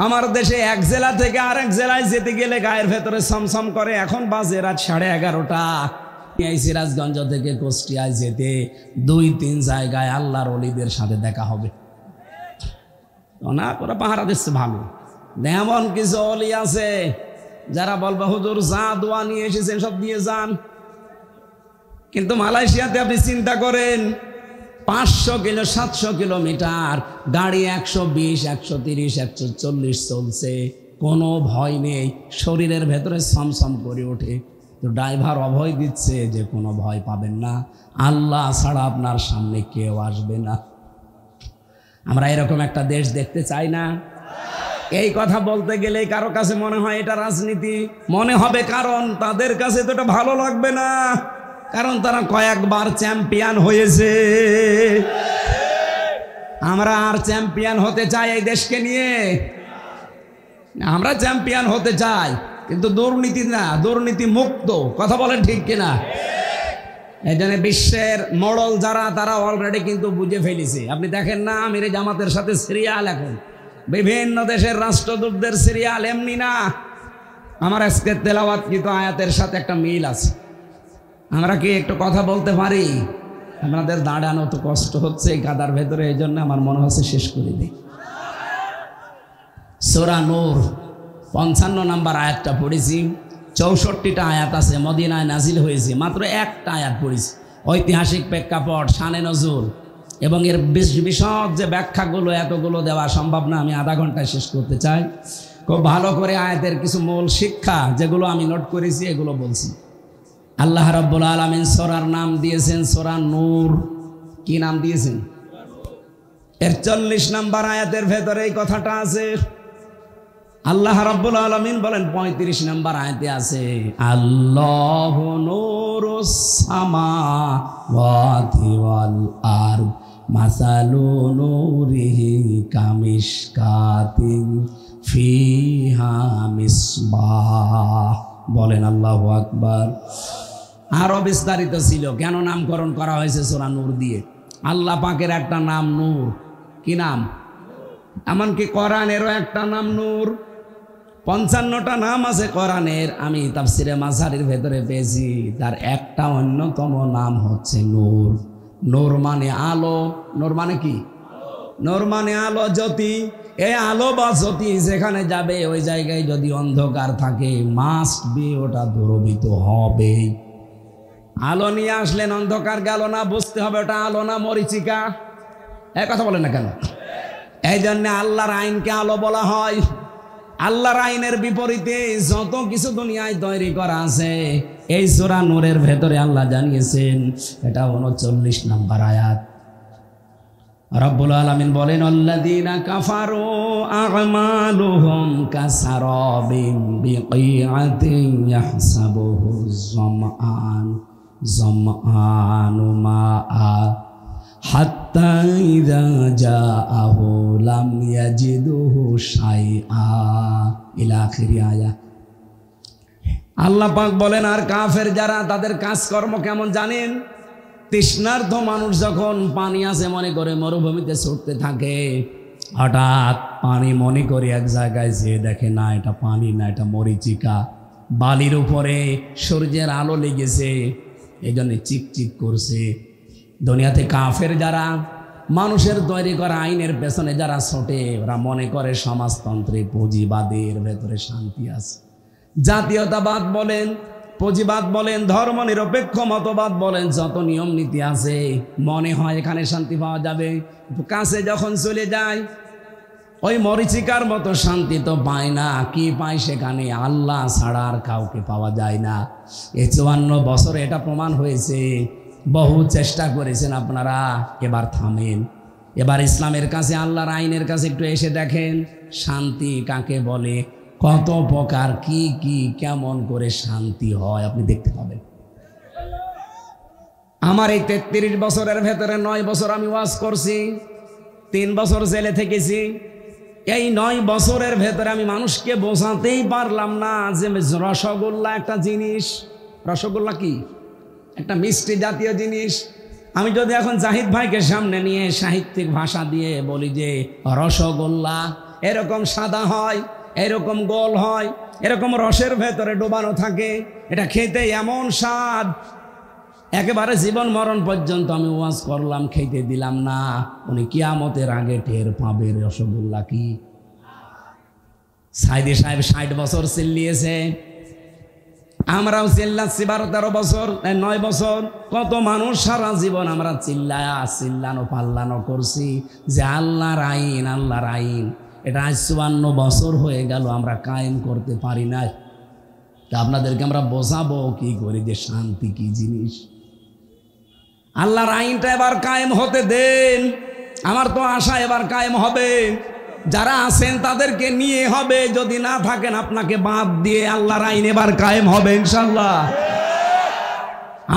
[SPEAKER 1] আমার দেশে এক জেলা থেকে আরেক জেলায় যেতে গেলে গায়ের ভেতরে সমসম করে। এখন বাজে রাত 11:30। এই সিরাজগঞ্জ থেকে কুষ্টিয়ায় যেতে 2-3 জায়গায় আল্লাহর ওলিদের সাথে দেখা হবে। না, ওরা পাহারা দিচ্ছে ভালো। এমন কিছু ওলি আছে যারা বলবে হুজুর যা দোয়া নিয়ে এসেছেন সব দিয়ে যান। কিন্তু মালয়েশিয়াতে আপনি চিন্তা করেন, 500 কিলো 700 কিলোমিটার, গাড়ি 120, 130, 140 চলছে, কোনো ভয় নেই। শরীরের ভেতরে সমসম করে ওঠে। তো ড্রাইভার অভয় দিচ্ছে যে কোনো ভয় পাবেন না, আল্লাহ ছাড়া আপনার সামনে কেউ আসবে না। আমরা এরকম একটা দেশ দেখতে চাই না? এই কথা বলতে গেলে কারো কাছে মনে হয় এটা রাজনীতি মনে হবে, কারণ তাদের কাছে তো এটা ভালো লাগবে না, কারণ তারা কয়েকবার চ্যাম্পিয়ন হয়েছে। আমরা আর চ্যাম্পিয়ন হতে চাই এই দেশকে নিয়ে? আমরা চ্যাম্পিয়ন হতে চাই, কিন্তু দুর্নীতি না, দুর্নীতি মুক্ত। কথা বলেন ঠিক কিনা? এই জন্য বিশ্বের মোড়ল যারা, তারা অলরেডি কিন্তু বুঝে ফেলেছে। আপনি দেখেন না, আমির জামাতের সাথে সিরিয়াল, এখন বিভিন্ন দেশের রাষ্ট্রদূতদের সিরিয়াল এমনি না। আমার আজকে তেলাওয়াতকৃত আয়াতের সাথে একটা মিল আছে। আমরা কি একটু কথা বলতে পারি? আপনাদের দাঁড়ানো তো কষ্ট হচ্ছে এই কাদার ভেতরে, এই জন্য আমার মনে হচ্ছে শেষ করে দিই। সূরা নূর 55 নম্বর আয়াতটা পড়েছি। 64টা আয়াত আছে, মদিনায় নাজিল হয়েছে, মাত্র একটা আয়াত পড়েছি। ঐতিহাসিক প্রেক্ষাপট, শানে নজুল এবং এর বিশদ যে ব্যাখ্যাগুলো, এতগুলো দেওয়া সম্ভব না, আমি আধা ঘন্টায় শেষ করতে চাই। খুব ভালো করে আয়াতের কিছু মূল শিক্ষা যেগুলো আমি নোট করেছি এগুলো বলছি। আল্লাহ রাব্বুল আলামিন সূরার নাম দিয়েছেন সূরা নূর। কি নাম দিয়েছেন? এর 40 নম্বর আয়াতের ভেতরে এই কথাটা আছে। আল্লাহ রাব্বুল আলামিন বলেন 35 নম্বর আয়াতে আছে, আল্লাহু নূরুস সামাওয়াতি ওয়াল আরদ মাসালু নূরিহি কামিশকাতিন ফিহা মিসবাহ। বলেন আল্লাহু আকবার। আরো বিস্তারিত ছিল কেন নামকরণ করা হয়েছে সূরা নূর দিয়ে। আল্লাহ পাকের একটা নাম নূর। কি নাম? এমনকি কোরআনেরও একটা নাম নূর। 55টা নাম আছে কোরআনের, আমি তাফসিরে মাঝারির ভেতরে পেয়েছি। তার একটা অন্যতম নাম হচ্ছে নূর। নূর মানে আলো। নূর মানে কি? নূর মানে আলো, জ্যোতি। এই আলো বা জ্যোতি যেখানে যাবে ওই জায়গায় যদি অন্ধকার থাকে, মাস্ট বি ওটা দূরভূত হবে। আলো নিয়ে আসলেন, অন্ধকার গেল না, বুঝতে হবে ওটা আলো না মরিচিকা। এই কথা বলেন না কেন? এই জন্য আল্লাহর আইনকে আলো বলা হয়। আল্লাহর আইনের বিপরীতে যত কিছু দুনিয়ায় তৈরি করা আছে, এই সূরা নূরের ভেতরে আল্লাহ জানিয়েছেন। এটা 39 নম্বর আয়াত। রব্বুল আলামিন বলেন, আল্লাযীনা কাফারু আ'মালুহুম কাসারাবিন বিকিআতিন ইয়াহসাবুহু যামআনু মাআ হাত্তা ইযা জাআহু লাম ইয়াজিদুহু শাইআ ইলা আখির আয়াত। আল্লাহ পাক বলেন, আর কাফের যারা, তাদের কাজকর্ম কেমন জানেন? তৃষ্ণার্ত মানুষ যখন পানি আছে মনে করে মরুভূমিতে ছুটতে থাকে, হঠাৎ পানি মনে করে এক জায়গায় যেয়ে দেখে না এটা পানি না, এটা মরিচিকা। বালির উপরে সূর্যের আলো লেগেছে, এই জন্য চিকচিক করছে। দুনিয়াতে কাফের যারা, মানুষের তৈরি করা আইনের পেছনে যারা ছোটে, ওরা মনে করে সমাজতন্ত্রে, পুঁজিবাদের ভেতরে শান্তি আছে। জাতীয়তাবাদ বলেন, পুঁজিবাদ বলেন, ধর্ম নিরপেক্ষ মতবাদ বলেন, যত নিয়ম নীতি আছে, মনে হয় এখানে শান্তি পাওয়া যাবে। কাছে যখন চলে যায়, ওই মরিচিকার মতো শান্তি তো পায় না। কি পায় সেখানে? আল্লাহ ছাড়া আর কাউকে পাওয়া যায় না। এই 54 বছরে এটা প্রমাণ হয়েছে। বহু চেষ্টা করেছেন আপনারা, এবার থামেন। এবার ইসলামের কাছে, আল্লাহর আইনের কাছে একটু এসে দেখেন শান্তি কাকে বলে, কত প্রকার, কি কি কেমন করে শান্তি হয় আপনি দেখতে পাবেন। আমার এই 33 বছরের ভেতরে 9 বছর আমি ওয়াজ করছি, 3 বছর জেলে থেকেছি। এই 9 বছরের ভেতরে আমি মানুষকে বোঝাতেই পারলাম না যে রসগোল্লা একটা জিনিস। রসগোল্লা কি? একটা মিষ্টি জাতীয় জিনিস। আমি যদি এখন জাহিদ ভাইকে সামনে নিয়ে সাহিত্যিক ভাষা দিয়ে বলি যে রসগোল্লা এরকম সাদা হয়, এরকম গোল হয়, এরকম রসের ভেতরে ডোবানো থাকে, এটা খেতে এমন স্বাদ, একেবারে জীবন মরণ পর্যন্ত আমি ওয়াজ করলাম, খেতে দিলাম না। উনি কিয়ামতের আগে টের পাবে রসগোল্লা কি। সাইদি সাহেব 60 বছর চিল্লিয়েছে, আমরাও চিল্লাচ্ছি 12-13 বছর, 9 বছর। কত মানুষ সারা জীবন আমরা চিল্লানো পাল্লানো করছি যে আল্লাহর আইন, আল্লাহর আইন। এটা আজ 54 বছর হয়ে গেল, আমরা কায়েম করতে পারি না। তা আপনাদেরকে আমরা বোঝাবো কি করে যে শান্তি কি জিনিস। আল্লাহর আইনটা এবার কায়েম হতে দেন। আমার তো আশা এবার কায়েম হবে। যারা আছেন তাদেরকে নিয়ে হবে, যদি না থাকেন আপনাকে বাদ দিয়ে আল্লাহর আইন এবার কায়েম হবে ইনশাআল্লাহ।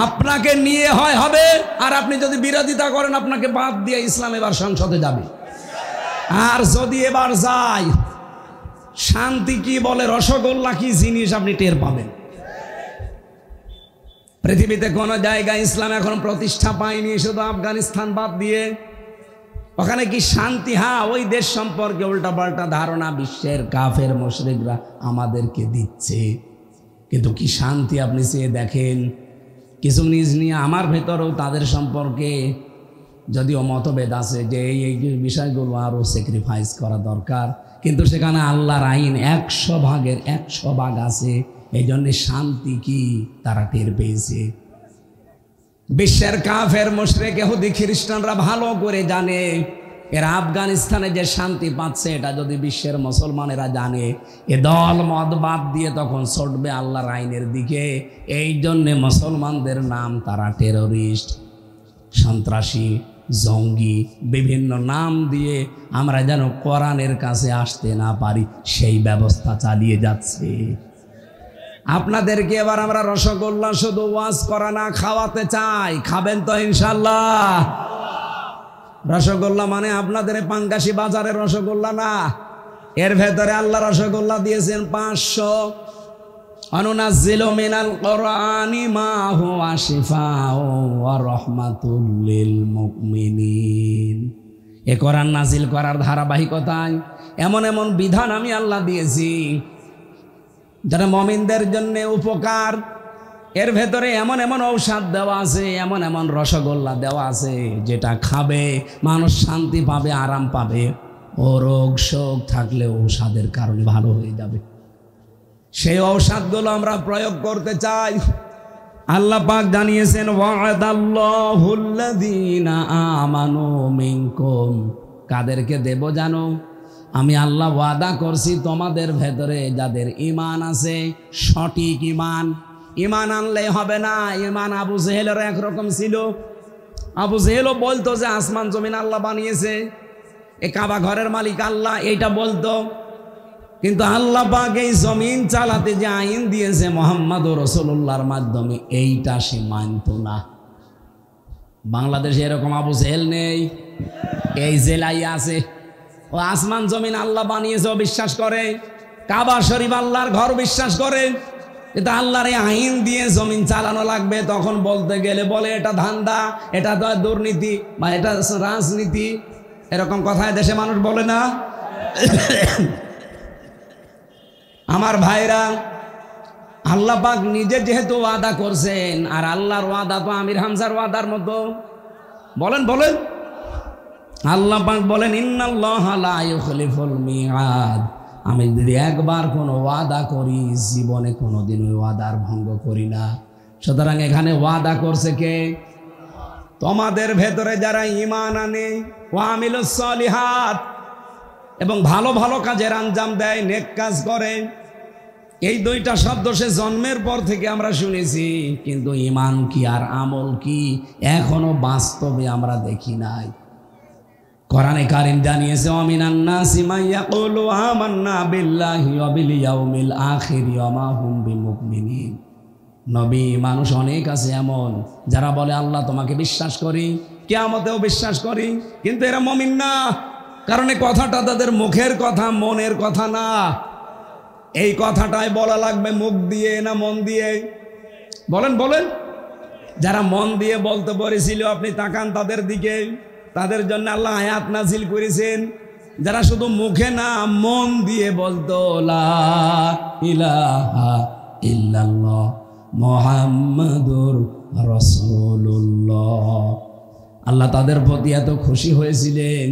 [SPEAKER 1] আপনাকে নিয়ে হবে, আর আপনি যদি বিরোধিতা করেন আপনাকে বাদ দিয়ে ইসলাম এবার সংসদে যাবে। আর যদি এবার যায়, শান্তি কি বলে, রসগোল্লা কি জিনিস আপনি টের পাবেন। পৃথিবীতে কোনো জায়গায় ইসলাম এখন প্রতিষ্ঠা পায়নি, শুধু আফগানিস্তান বাদ দিয়ে। ওখানে কি শান্তি? হ্যাঁ, ওই দেশ সম্পর্কে উল্টাপাল্টা ধারণা বিশ্বের কাফের মুশরিকরা আমাদেরকে দিচ্ছে, কিন্তু কি শান্তি আপনি চেয়ে দেখেন। কিছু নিজ নিয়ে আমার ভেতরেও তাদের সম্পর্কে যদিও মতভেদ আছে যে এই বিষয়গুলো আরও স্যাক্রিফাইস করা দরকার, কিন্তু সেখানে আল্লাহর আইন 100 ভাগের 100 ভাগ আছে। এই জন্যে শান্তি কি তারা টের পেয়েছে। বিশ্বের কাফের মুশরিক ইহুদি খ্রিস্টানরা ভালো করে জানে এরা আফগানিস্তানে যে শান্তি পাচ্ছে এটা যদি বিশ্বের মুসলমানেরা জানে, এ দল মত বাদ দিয়ে তখন ছুটবে আল্লাহর আইনের দিকে। এই জন্যে মুসলমানদের নাম তারা টেরোরিস্ট, সন্ত্রাসী, জঙ্গি, বিভিন্ন নাম দিয়ে আমরা যেন কোরআনের কাছে আসতে না পারি সেই ব্যবস্থা চালিয়ে যাচ্ছে। আপনাদেরকে এবার আমরা রসগোল্লা শুধু ওয়াজ করা না, খাওয়াতে চাই। খাবেন তো ইনশাল্লাহ? রসগোল্লা মানে আপনাদের পাঙ্গাসি বাজারের রসগোল্লা না, এর ভেতরে আল্লাহ রসগোল্লা দিয়েছেন 500। অনুনাজ্জিলু মিনাল কোরআনি মা হুয়া শিফাউ ওয়া রাহমাতুল লিল মুমিনিন। এ কোরআন নাজিল করার ধারাবাহিকতায় এমন এমন বিধান আমি আল্লাহ দিয়েছি যারা মুমিনদের জন্য উপকার। এর ভেতরে এমন এমন ঔষধ দেওয়া আছে, এমন এমন রসগোল্লা দেওয়া আছে যেটা খাবে মানুষ শান্তি পাবে, আরাম পাবে। ও রোগ শোক থাকলে ঔষধের কারণে ভালো হয়ে যাবে। সেই ঔষধগুলো আমরা প্রয়োগ করতে চাই। আল্লাহ পাক জানিয়েছেন ওয়াদাল্লাহুল্লাযীনা আমানু মিনকুম। কাদেরকে দেব জানো? আমি আল্লাহ ওয়াদা করছি তোমাদের ভেতরে যাদের ঈমান আছে, সঠিক ঈমান। ঈমান আনলেই হবে না। ঈমান আবু জেহেলের একরকম ছিল। আবু জেহেলও বলতো যে আসমান জমিন আল্লাহ বানিয়েছে, এ কাবা ঘরের মালিক আল্লাহ, এইটা বলতো। কিন্তু আল্লাহ পাক এই জমিন চালাতে যে আইন দিয়েছে মুহাম্মদুর রাসূলুল্লাহর মাধ্যমে, এইটা সে মানত না। বাংলাদেশে এরকম আবু জেহেল নেই, এই জেলায় আছে। ও আসমান জমিন আল্লাহ বানিয়েছে ও বিশ্বাস করে, কাবা শরীফ আল্লাহর ঘর বিশ্বাস করে, কিন্তু আল্লাহর এই আইন দিয়ে জমিন চালানো লাগবে। তখন বলতে গেলে বলে এটা ধান্দা, এটা তো দুর্নীতি বা এটা রাজনীতি, এরকম কথায় দেশে মানুষ বলে না। আমার ভাইরা, আল্লাহ পাক নিজে যেহেতু ওয়াদা করছেন, আর আল্লাহর ওয়াদা তো আমির হামজার ওয়াদার মতো। বলেন বলেন, আল্লাহ পাক বলেন ইন্নাল্লাহা লা ইউখলিফুল মিআদ। আমি যদি একবার কোনো ওয়াদা করি জীবনে কোনোদিন ওই ওয়াদার ভঙ্গ করি না। সুতরাং এখানে ওয়াদা করছে কে? তোমাদের ভেতরে যারা ঈমান আনে, ওয়া আমিলুস সলিহাত, এবং ভালো ভালো কাজের আঞ্জাম দেয়, নেক কাজ করে। এই দুইটা শব্দ সে জন্মের পর থেকে আমরা শুনেছি, কিন্তু ঈমান কি আর আমল কি এখনো বাস্তবে আমরা দেখি নাই। কোরআনে কারীম জানিয়েছে ওয়ামিনান নাসি মান ইয়াকুলু আমান্না বিল্লাহি ওয়া বিল ইয়াউমিল আখির ওয়া মা হুম বিমুমিনিন। নবী, মানুষ অনেক আছে এমন যারা বলে আল্লাহ তোমাকে বিশ্বাস করি, কিয়ামতেও বিশ্বাস করি, কিন্তু এরা মুমিন না। কারণ এই কথাটা তাদের মুখের কথা, মনের কথা না। এই কথাটাই বলা লাগবে মুখ দিয়ে না মন দিয়ে? বলেন বলেন। যারা মন দিয়ে বলতে পেরেছিল আপনি তাকান তাদের দিকে, তাদের জন্য আল্লাহ আয়াত নাজিল করেছেন। যারা শুধু মুখে না মন দিয়ে বলতো লা ইলাহা ইল্লাল্লাহ মুহাম্মাদুর রাসূলুল্লাহ, আল্লাহ তাদের প্রতি এত খুশি হয়েছিলেন।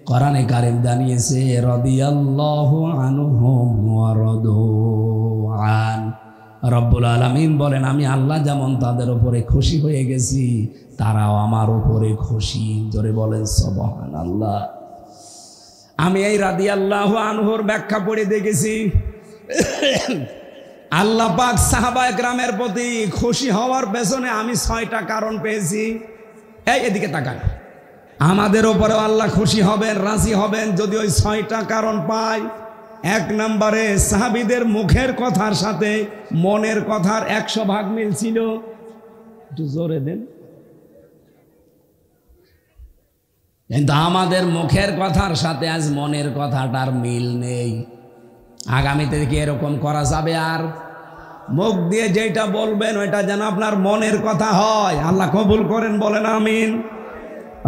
[SPEAKER 1] কোরআনে কারীম জানিয়েছে রাদিয়াল্লাহু আনহুম ওয়া রাদু আন। রব্বুল আলামিন বলেন আমি আল্লাহ যেমন তাদের উপরে খুশি হয়ে গেছি, তারাও আমার উপরে খুশি। জোরে বলেন সুবহানাল্লাহ। আমি এই রাদিয়াল্লাহু আনহুর ব্যাখ্যা পড়ে দেখেছি, আল্লাহ পাক সাহাবায়ে কেরামের প্রতি খুশি হওয়ার পেছনে আমি 6টা কারণ পেয়েছি। এদিকে তাকান। আমাদের উপরেও আল্লাহ খুশি হবেন, রাজি হবেন যদি ওই 6টা কারণ পাই। 1 নম্বরে সাহাবীদের মুখের কথার সাথে মনের কথার 100 ভাগ মিল ছিল। একটু জোরে দেন। কিন্তু আমাদের মুখের কথার সাথে আজ মনের কথাটার মিল নেই। আগামীতে কি এরকম করা যাবে? আর মুখ দিয়ে যেটা বলবেন ওইটা যেন আপনার মনের কথা হয়, আল্লাহ কবুল করেন, বলেন আমিন।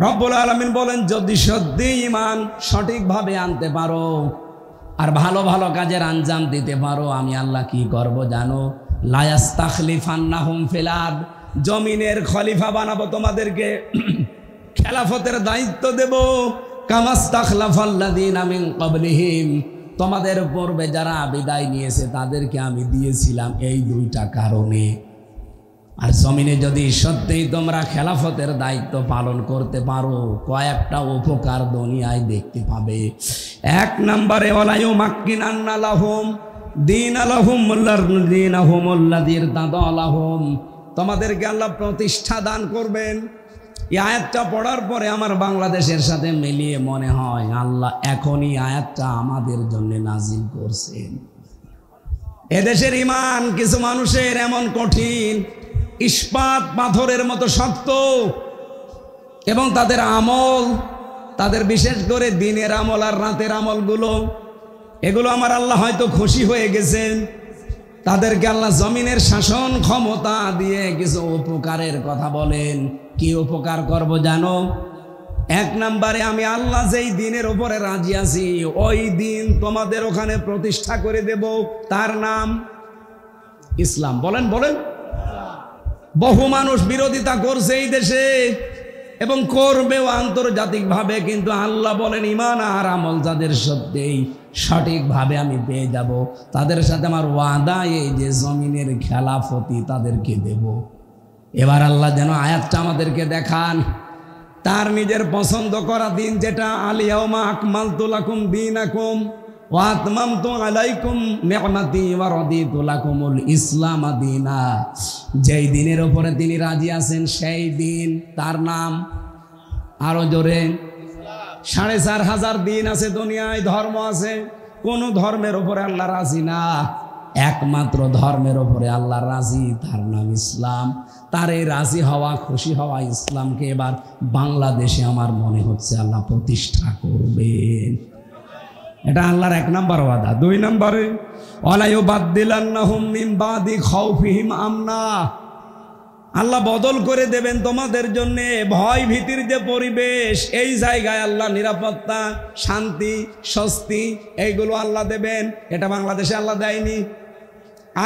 [SPEAKER 1] রব্বুল আলামিন বলেন, যদি সত্যি ঈমান সঠিকভাবে আনতে পারো আর ভালো ভালো কাজের আঞ্জাম দিতে পারো, আমি আল্লাহ কি করব জানো? লা ইস্তাখলিফান্নাহুম ফিল আরদ, জমিনের খলিফা বানাবো তোমাদেরকে, খেলাফতের দায়িত্ব দেব। কামাস্তাখলাফাল্লাযীনা মিন ক্বাবলিহিম, তোমাদের পূর্বে যারা বিদায় নিয়েছে তাদেরকে আমি দিয়েছিলাম এই দুইটা কারণে। আর জমিনে যদি সত্যিই তোমরা খেলাফতের দায়িত্ব পালন করতে পারো, কয়েকটা উপকার দুনিয়ায় দেখতে পাবে। এক নম্বরে ওয়ালা ইউমাক্কিনান্না লাহুম দীনাহুম আল্লাযী ইরতাদা লাহুম, তোমাদেরকে আল্লাহ প্রতিষ্ঠা দান করবেন। এই আয়াতটা পড়ার পরে আমার বাংলাদেশের সাথে মিলিয়ে মনে হয় আল্লাহ এখনই আয়াতটা আমাদের জন্য নাজিল করছেন। এদেশের ঈমান কিছু মানুষের এমন কঠিন, ইস্পাত পাথরের মতো শক্ত, এবং তাদের আমল, তাদের বিশেষ করে দিনের আমল আর রাতের আমলগুলো, এগুলো আমার আল্লাহ হয়তো খুশি হয়ে গেছেন। তাদেরকে আল্লাহ জমিনের শাসন ক্ষমতা দিয়ে কিছু উপকারের কথা বলেন। কি উপকার করব জানো? এক নম্বরে, আমি আল্লাহ যেই দিনের উপরে রাজি আছি ওই দিন তোমাদের ওখানে প্রতিষ্ঠা করে দেব, তার নাম ইসলাম। বলেন বলেন। বহু মানুষ বিরোধিতা করছে এই দেশে এবং করবেও আন্তর্জাতিকভাবে, কিন্তু আল্লাহ বলেন ঈমান আর আমল যাদের সত্যিই সঠিকভাবে আমি পেয়ে যাব, তাদের সাথে আমার ওয়াদা এই যে জমিনের খেলাফতি তাদেরকে দেব। এবার আল্লাহ যেন আয়াতটা আমাদেরকে দেখান, তার নিজের পছন্দ করা দিন, যেটা আল ইয়াউমা আকমালতু লাকুম দীনাকুম ওয়া আতমামতু আলাইকুম নি'মাতি ওয়া রাদিতু লাকুমুল ইসলাম দীনা। যেই দিনের উপরে তিনি রাজি আছেন সেই দিন, তার নাম আরো জোরে 4,500 দিন আছে দুনিয়ায়, ধর্ম আছে, কোন ধর্মের উপরে আল্লাহ রাজি না, একমাত্র ধর্মের উপরে আল্লাহ রাজি, তার নাম ইসলাম। তার এই রাজি হওয়া, খুশি হওয়া ইসলামকে এবার বাংলাদেশে আমার মনে হচ্ছে আল্লাহ প্রতিষ্ঠা করবেন। এটা আল্লাহর এক নম্বর ওয়াদা। দুই নম্বরে, ওয়ালা ইউবাদদিলান্নাহুম মিন বাদি খাউফিহিম আমনা, আল্লাহ বদল করে দেবেন তোমাদের জন্য ভয় ভীতির যে পরিবেশ, এই জায়গায় আল্লাহ নিরাপত্তা, শান্তি, স্বস্তি এইগুলো আল্লাহ দেবেন। এটা বাংলাদেশে আল্লাহ দেয়নি।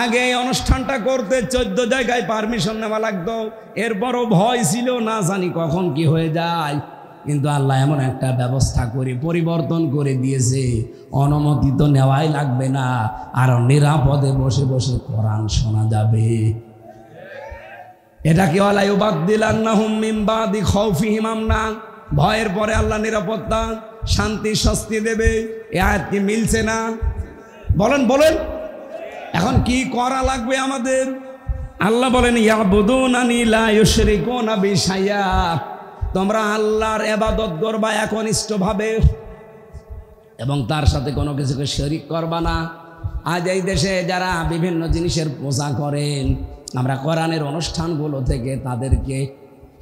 [SPEAKER 1] আগে এই অনুষ্ঠানটা করতে 14 জায়গায় পারমিশন নেওয়া লাগতো, এরপরও ভয় ছিল, না জানি কখন কি হয়ে যায়। কিন্তু আল্লাহ এমন একটা ব্যবস্থা করে পরিবর্তন করে দিয়েছে, অনুমতি তো নেওয়াই লাগবে না, আর নিরাপদে বসে বসে কোরআন শোনা যাবে। এটা কি ওয়ালা ইউবাদদিলান্নাহুম মিন বাদি খাউফিহিম আমনা, ভয়ের পরে আল্লাহ নিরাপত্তা, শান্তি, স্বস্তি দেবে। এই আয়াত কি মিলছে না? বলেন বলেন। এখন কি করা লাগবে আমাদের? আল্লাহ বলেন, ইয়াবুদুনানি লা ইউশরিকুনা বি শাইআ, তোমরা আল্লাহর ইবাদত করবা একনিষ্ঠভাবে এবং তার সাথে কোনো কিছুকে শরীক করবা না। আজ এই দেশে যারা বিভিন্ন জিনিসের পূজা করেন, আমরা কোরআনের অনুষ্ঠানগুলো থেকে তাদেরকে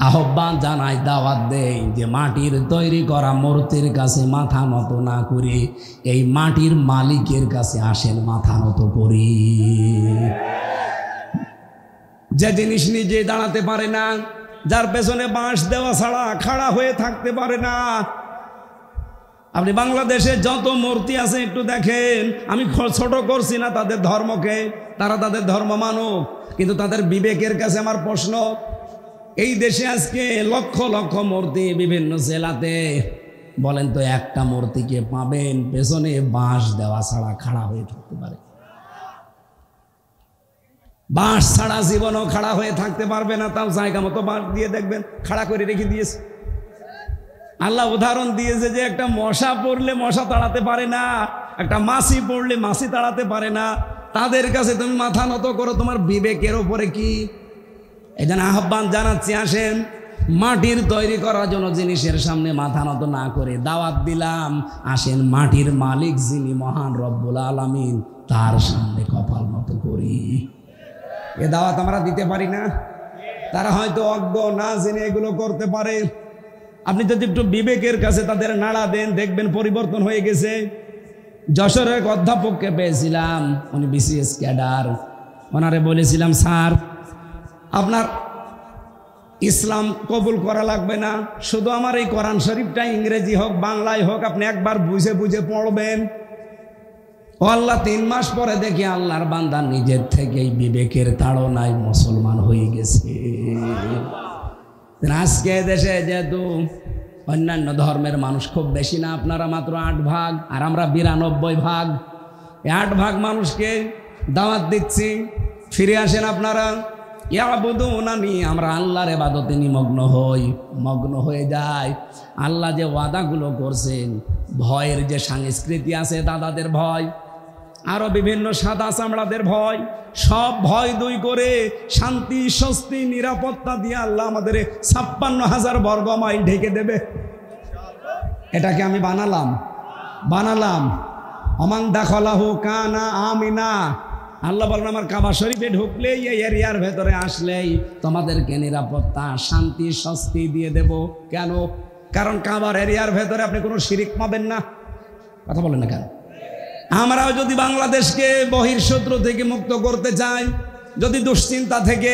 [SPEAKER 1] আহ্বান জানাই, দাওয়াত দেই যে মাটির তৈরি করা মূর্তির কাছে মাথা নত না করে এই মাটির মালিকের কাছে আসেন, মাথা নত করি। যে জিনিস নিজে দাঁড়াতে পারে না, যার পেছনে বাঁশ দেওয়া ছাড়া খাড়া হয়ে থাকতে পারে না, আপনি বাংলাদেশে যত মূর্তি আছে একটু দেখেন। আমি ছোট করছি না তাদের ধর্মকে, তারা তাদের ধর্ম মানুক, কিন্তু তাদের বিবেকের কাছে আমার প্রশ্ন, এই দেশে আজকে লক্ষ লক্ষ মূর্তি বিভিন্ন জেলাতে, বলেন তো একটা মূর্তিকে পাবেন পেছনে বাঁশ দেওয়া ছাড়া খাড়া হয়ে থাকতে পারে? বাঁশ ছাড়া জীবনও খাড়া হয়ে থাকতে পারবে না। তাও জায়গা মতো বাঁশ দিয়ে দেখবেন খাড়া করে রেখে দিয়েছে। আল্লাহ উদাহরণ দিয়েছে যে একটা মশা পড়লে মশা তাড়াতে পারে না, একটা মাছি পড়লে মাছি তাড়াতে পারে না। তাদের কাছে তুমি মাথা নত করো, তোমার বিবেকের ওপরে কি? এই জন্য আহ্বান জানাচ্ছি, আসেন মাটির তৈরি করার জন্য জিনিসের সামনে মাথা নত না করে দাওয়াত দিলাম, আসেন মাটির মালিক যিনি মহান রব্বুল আলামিন, তার সামনে কপাল নত করি। এ দাওয়াত আমরা দিতে পারি না। তারা হয়তো অজ্ঞ, না জেনে এগুলো করতে পারে। আপনি যদি একটু বিবেকের কাছে তাদের নাড়া দেন, দেখবেন পরিবর্তন হয়ে গেছে। যশোরের এক অধ্যাপককে পেয়েছিলাম, উনি বিসিএস ক্যাডার, ওনারে বলেছিলাম, স্যার আপনার ইসলাম কবুল করা লাগবে না, শুধু আমার এই কোরআন শরীফটা ইংরেজি হোক বাংলায় হোক আপনি একবার বুঝে বুঝে পড়বেন। ও আল্লাহ, 3 মাস পরে দেখি আল্লাহর বান্দা নিজের থেকেই বিবেকের তাড়নায় মুসলমান হয়ে গেছে। আজকে দেশে যেহেতু অন্যান্য ধর্মের মানুষ খুব বেশি না, আপনারা মাত্র 8 ভাগ আর আমরা 92 ভাগ। এই 8 ভাগ মানুষকে দাওয়াত দিচ্ছি, ফিরে আসেন আপনারা। ইয়াবুদুনানি, আমরা আল্লাহর ইবাদতে মগ্ন হয়ে যায়। আল্লাহ যে ওয়াদাগুলো করছেন, ভয়ের যে সংস্কৃতি আছে, দাদাদের ভয়, আরো বিভিন্ন সাদা চামড়াদের ভয়, সব ভয় দূর করে শান্তি স্বস্তি নিরাপত্তা দিয়ে আল্লাহ আমাদের 56,000 বর্গ মাইল ঢেকে দেবে। এটাকে আমি বানালাম। অমান দাখলাহু কানা আমিনা। আল্লাহ বলেন, আমার কাবা শরীফে ঢুকলেই, এই এরিয়ার ভেতরে আসলেই তোমাদেরকে নিরাপত্তা শান্তি স্বস্তি দিয়ে দেব। কেন? কারণ কাবার এরিয়ার ভেতরে আপনি কোনো শিরিক পাবেন না। কথা বলেন না কেন? আমরাও যদি বাংলাদেশকে বহির্শত্রু থেকে মুক্ত করতে চাই, যদি দুশ্চিন্তা থেকে,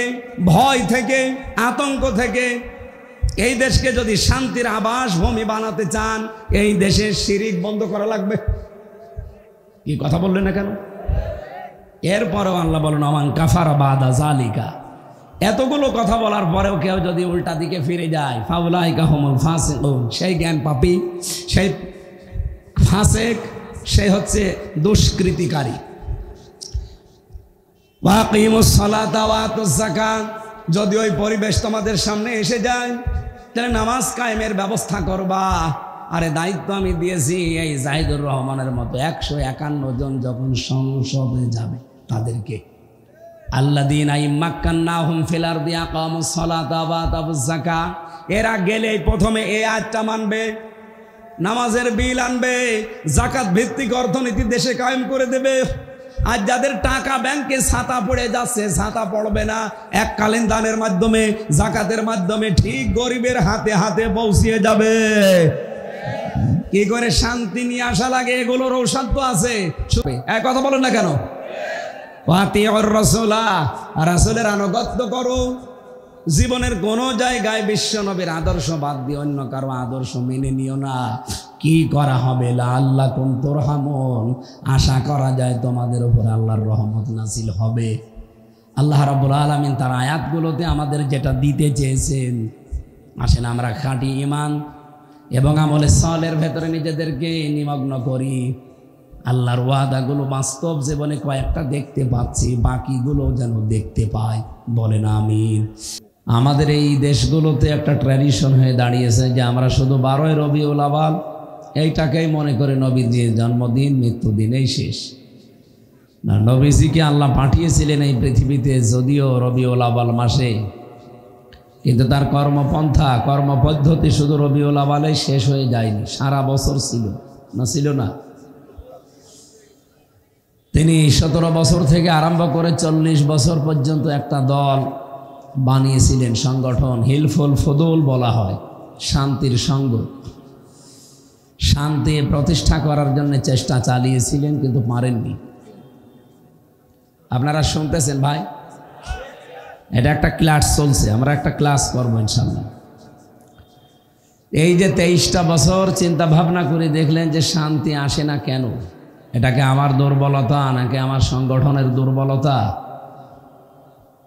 [SPEAKER 1] ভয় থেকে, আতঙ্ক থেকে এই দেশকে যদি শান্তির আবাস ভূমি বানাতে চান, এই দেশের শিরিক বন্ধ করা লাগবে। কি কথা বললেন না কেন? এরপরেও আল্লাহ বলেন, আমান কাফারা বাদা জালিকা। এতগুলো কথা বলার পরেও কেউ যদি উল্টা দিকে ফিরে যায়, ফাউলাইকা হুমুল ফাসিকুন, সেই জ্ঞান পাপী, সেই ফাসেক, সে হচ্ছে দুষ্কৃতিকারী। ওয়াকিমুস সালাতা ওয়া আতুজ যাকাত, যদি ওই পরিবেশ তোমাদের সামনে এসে যায়, তাহলে নামাজ কায়েমের ব্যবস্থা করবা। আরে দায়িত্ব আমি দিয়েছি এই জাহিদুর রহমানের মতো 151 জন যখন সংসদে যাবে তাদেরকে, আল্লাযীনা ইম্মাক্কান্নাহুম ফিল আরদি আকামুস সালাতা ওয়া আতাবুজ যাকাত, এরা গেলেই প্রথমে এই আয়াতটা মানবে, নামাজের বিল আনবে, যাকাত ভিত্তিক অর্থনীতি দেশে কায়েম করে দেবে। আর যাদের টাকা ব্যাংকে ছাতা পড়ে যাচ্ছে, ছাতা পড়বে না, এককালীন দানের মাধ্যমে, যাকাতের মাধ্যমে ঠিক গরিবের হাতে হাতে পৌঁছিয়ে যাবে। কি করে শান্তি নিয়ে আসা লাগে, এগুলোর ঔষধ তো আছে। এক কথা বলেন না কেন? ওয়াতিউর রাসূলা, রাসূলের আনুগত্য করো। জীবনের কোনো জায়গায় বিশ্ব নবীর আদর্শ বাদ দিয়ে অন্য কারো আদর্শ মেনে নিও না। কি করা হবে? লাআল্লাকুম তুরহামুন, আশা করা যায় তোমাদের উপর আল্লাহর রহমত নাজিল হবে। আল্লাহ রাব্বুল আলামিন তার আয়াতগুলোতে আমাদের যেটা দিতে চেয়েছেন, আসেন আমরা খাঁটি ঈমান এবং আমলে সালের ভেতরে নিজেদেরকে নিমগ্ন করি। আল্লাহর ওয়াদাগুলো বাস্তব জীবনে কয়েকটা দেখতে পাচ্ছি, বাকিগুলো যেন দেখতে পাই। বলেন আমিন। আমাদের এই দেশগুলোতে একটা ট্র্যাডিশন হয়ে দাঁড়িয়েছে যে আমরা শুধু 12ই রবিউল আউয়াল এইটাকেই মনে করে নবীজির জন্মদিন, মৃত্যুদিন, এই শেষ না। নবীজিকে আল্লাহ পাঠিয়েছিলেন এই পৃথিবীতে যদিও রবিউল আউয়াল মাসে, কিন্তু তার কর্মপন্থা, কর্মপদ্ধতি শুধু রবিউল আউয়ালে শেষ হয়ে যায়নি, সারা বছর ছিল না। তিনি 17 বছর থেকে আরম্ভ করে 40 বছর পর্যন্ত একটা দল বানিয়েছিলেন, সংগঠন, হিলফুল ফুদুল বলা হয়, শান্তির সঙ্গ। শান্তি প্রতিষ্ঠা করার জন্য চেষ্টা চালিয়েছিলেন, কিন্তু পারেননি। আপনারা শুনতেছেন ভাই? এটা একটা ক্লাস চলছে, আমরা একটা ক্লাস করবো ইনশাল্লাহ। এই যে 23টা বছর চিন্তা ভাবনা করে দেখলেন যে শান্তি আসে না কেন? এটাকে আমার দুর্বলতা নাকি আমার সংগঠনের দুর্বলতা?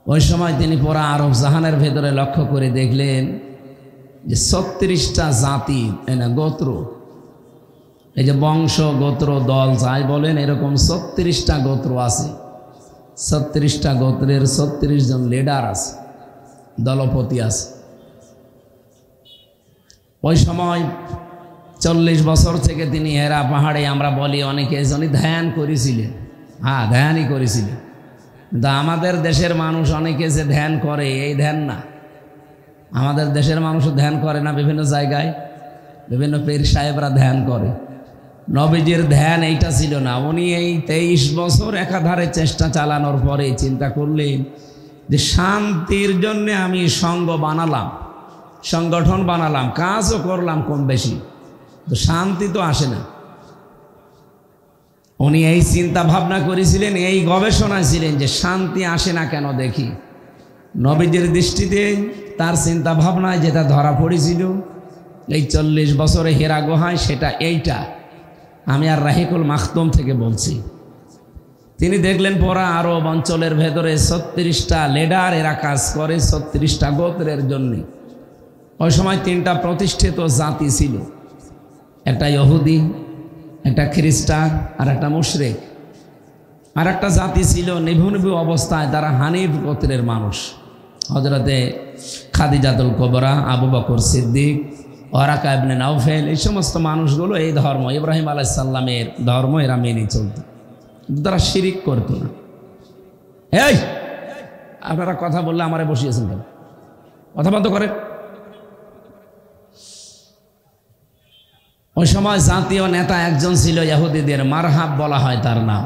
[SPEAKER 1] ওই সময় তিনি পুরা আরব জাহানের ভেতরে লক্ষ্য করে দেখলেন যে 36টা জাতি, গোত্র, এই যে বংশ গোত্র দল যাই বলেন, এরকম 36টা গোত্র আছে। 36টা গোত্রের 36 জন লিডার আছে, দলপতি আছে। ওই সময় 40 বছর থেকে তিনি হেরা পাহাড়ে, আমরা বলি অনেকে জনই ধ্যান করেছিলেন। হ্যাঁ, ধ্যানই করেছিলেন। কিন্তু আমাদের দেশের মানুষ অনেকে যে ধ্যান করে, এই ধ্যান না। আমাদের দেশের মানুষও ধ্যান করে না, বিভিন্ন জায়গায় বিভিন্ন পীর সাহেবরা ধ্যান করে। নবীজির ধ্যান এইটা ছিল না। উনি এই 23 বছর একাধারে চেষ্টা চালানোর পরে চিন্তা করলেন যে শান্তির জন্য আমি সংঘ বানালাম, সংগঠন বানালাম, কাজও করলাম কম বেশি, তো শান্তি তো আসে না। উনি এই চিন্তা ভাবনা করেছিলেন, এই গবেষণায় ছিলেন যে শান্তি আসে না কেন দেখি। নবীজির দৃষ্টিতে তার চিন্তা ভাবনায় যেটা ধরা পড়েছিল এই 40 বছরে হেরা গুহায়, সেটা এইটা। আমি আর রাহিকুল মাখতুম থেকে বলছি। তিনি দেখলেন পুরা আরব অঞ্চলের ভেতরে 36টা লিডার এরা কাজ করে 36টা গোত্রের জন্য। ওই সময় 3টা প্রতিষ্ঠিত জাতি ছিল, একটা ইহুদি, একটা খ্রিস্টান আর একটা মুশরিক। আর একটা জাতি ছিল নিভু অবস্থায়, তারা হানিফ গোত্রের মানুষ। হযরতে খাদিজাতুল কুবরা, আবু বকর সিদ্দিক, ওয়ারাকা ইবনে নাওফেল, এই সমস্ত মানুষগুলো এই ধর্ম, ইব্রাহিম আলাইহিস সালামের ধর্ম এরা মেনে চলত, কিন্তু তারা শিরিক করত না। এই আপনারা কথা বললে আমারে বসিয়েছেন কেন? কথা বন্ধ করেন। ওই সময় জাতীয় নেতা একজন ছিল ইহুদিদের, মারহাব বলা হয় তার নাম।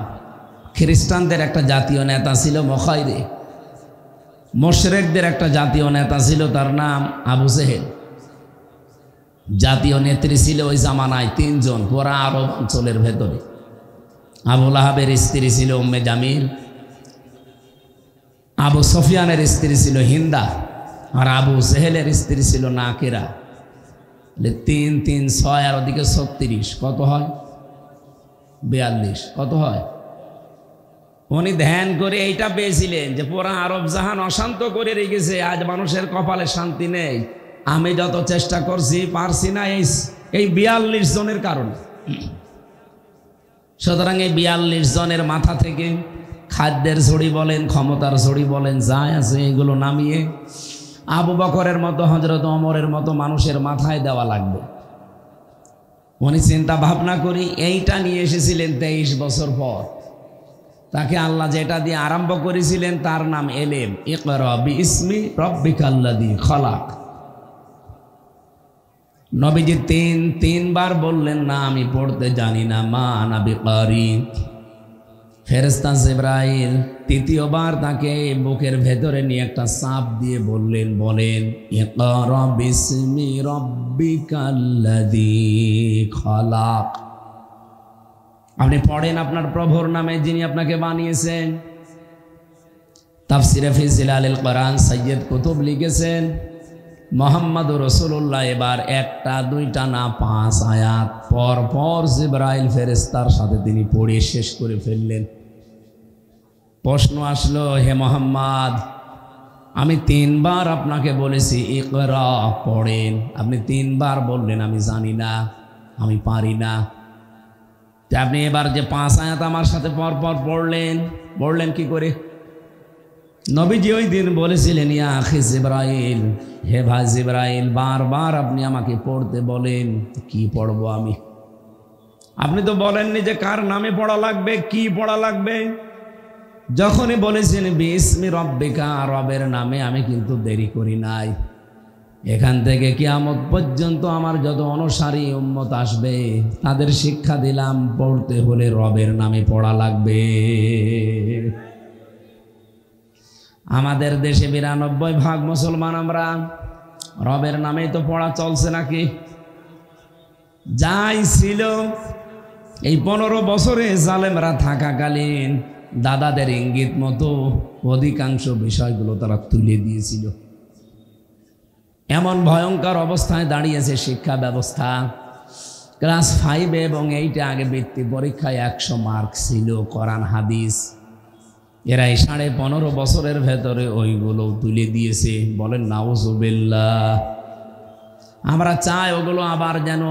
[SPEAKER 1] খ্রিস্টানদের একটা জাতীয় নেতা ছিল মুখাইরে। মুশরিকদের একটা জাতীয় নেতা ছিল, তার নাম আবু জেহেল। জাতীয় নেত্রী ছিল ওই জামানায় 3 জন পুরা আরব অঞ্চলের ভেতরে। আবু লাহাবের স্ত্রী ছিল উম্মে জামিল, আবু সুফিয়ানের স্ত্রী ছিল হিন্দা, আর আবু জেহেলের স্ত্রী ছিল নাকিরা। 3 3 6 আর ওদিকে 36, কত হয়? 42। কত হয়? উনি ধ্যান করে এইটা পেয়েছিলেন যে পুরা আরব জাহান অশান্ত করে রেখেছে, আজ মানুষের কপালে শান্তি নেই। আমি যত চেষ্টা করছি পারছি না এই 42 জনের কারণে। সুতরাং এই 42 জনের মাথা থেকে খাদ্যের ঝুড়ি বলেন, ক্ষমতার ঝুড়ি বলেন, যা আছে এগুলো নামিয়ে আবু বকরের মতো, হযরত ওমরের মতো মানুষের মাথায় দেওয়া লাগবে। উনি চিন্তা ভাবনা করি এইটা নিয়ে এসেছিলেন 23 বছর পর। তাকে আল্লাহ যেটা দিয়ে আরম্ভ করেছিলেন তার নাম এলেম। ইকরা বিইসমি রাব্বিকাল্লাযী খালাক। নবীজি 3 বার বললেন না আমি পড়তে জানি না, মা আনা বিকারি। ফেরেশতা জিবরাইল 3য়বার তাকে বুকের ভেতরে নিয়ে একটা চাপ দিয়ে বলেন ইকরা বিইসমি রাব্বিকাল্লাযী খালাক। আপনি পড়েন আপনার প্রভুর নামে যিনি আপনাকে বানিয়েছেন। তাফসিরে ফি জিলালিল কোরআন সৈয়দ কুতুব লিখেছেন মুহাম্মদুর রাসূলুল্লাহ এবার 1টা 2টা না 5 আয়াত পর পর জিবরাইল ফেরেশতার সাথে তিনি পড়ে শেষ করে ফেললেন। প্রশ্ন আসলো, হে মুহাম্মদ, আমি 3 বার আপনাকে বলেছি ইকরা পড়েন, আপনি 3 বার বললেন আমি জানি না, আমি পারি না। আপনি এবার যে 5 আয়াত আমার সাথে পর পর পড়লেন কি করে? নবীজি ওই দিন বলেছিলেন ইয়া আখি জিবরাইল, হে ভাই জিবরাইল, বারবার আপনি আমাকে পড়তে বলেন, কি পড়বো আমি? আপনি তো বলেননি যে কার নামে পড়া লাগবে, কি পড়া লাগবে। যখনই বলেছেন বিইসমি রাব্বিকা, রবের নামে, আমি কিন্তু দেরি করি নাই। এখান থেকে কিয়ামত পর্যন্ত আমার যত অনুসারী উম্মত আসবে তাদের শিক্ষা দিলাম পড়তে হলে রবের নামে পড়া লাগবে। আমাদের দেশে 92% মুসলমান আমরা, রবের নামেই তো পড়া চলছে নাকি? যাই ছিল এই 15 বছরে জালেমরা থাকাকালীন দাদাদের ইঙ্গিত মতো অধিকাংশ বিষয়গুলো তারা তুলে দিয়েছিল। এমন ভয়ঙ্কর অবস্থায় দাঁড়িয়েছে শিক্ষা ব্যবস্থা। ক্লাস 5 এবং 8 আগে বৃত্তি পরীক্ষায় 100 মার্ক ছিল, কোরআন হাদিস। এরা 15.5 বছরের ভেতরে ওইগুলো তুলে দিয়েছে। বলেন নাউজুবিল্লাহ। আমরা চাই ওগুলো আবার যেন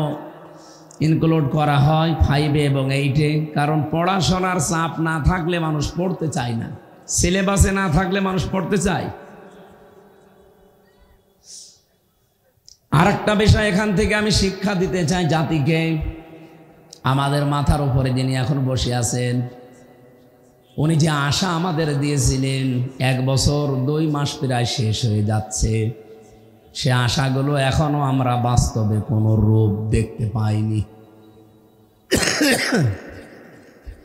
[SPEAKER 1] ইনক্লুড করা হয় 5 এবং 8-এ, কারণ পড়াশোনার চাপ না থাকলে মানুষ পড়তে চায় না, সিলেবাসে না থাকলে মানুষ পড়তে চায়। আর একটা বিষয় এখান থেকে আমি শিক্ষা দিতে চাই জাতিকে। আমাদের মাথার উপরে যিনি এখন বসে আছেন, উনি যে আশা আমাদের দিয়েছিলেন 1 বছর 2 মাস প্রায় শেষ হয়ে যাচ্ছে, সে আশাগুলো এখনো আমরা বাস্তবে কোনো রূপ দেখতে পাইনি।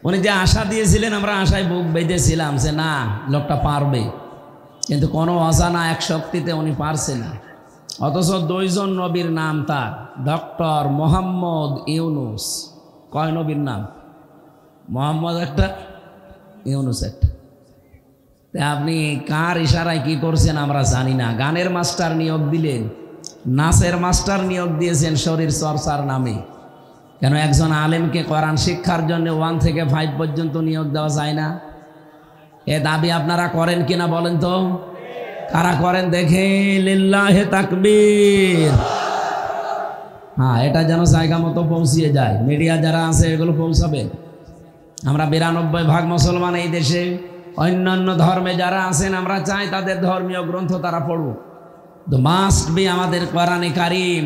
[SPEAKER 1] উনি যে আশা দিয়েছিলেন আমরা আশায় বুক বেঁধেছিলাম যে না লোকটা পারবে, কিন্তু কোনো অজানা এক শক্তিতে উনি পারছে না। অথচ 2 জন নবীর নাম তার, ডক্টর মোহাম্মদ ইউনুস। কয় নবীর নাম? মোহাম্মদ একটা, ইউনুস একটা। আপনি কার ইশারায় কি করছেন আমরা জানি না। গানের মাস্টার নিয়োগ দিলেন, নাচের মাস্টার নিয়োগ দিয়েছেন শরীর চর্চার নামে। কেন একজন আলেমকে কোরআন শিক্ষার জন্য 1 থেকে 5 পর্যন্ত নিয়োগ দেওয়া যায় না? এ দাবি আপনারা করেন কিনা বলেন তো? কারা করেন দেখে? লিল্লাহে তাকবীর। হ্যাঁ, এটা যেন জায়গা মতো পৌঁছিয়ে যায়। মিডিয়া যারা আছে এগুলো পৌঁছাবে। আমরা 92% মুসলমান এই দেশে। অন্যান্য ধর্মে যারা আছেন আমরা চাই তাদের ধর্মীয় গ্রন্থ তারা পড়ুক। তো মাস্ট বি আমাদের কোরআনে কারিম,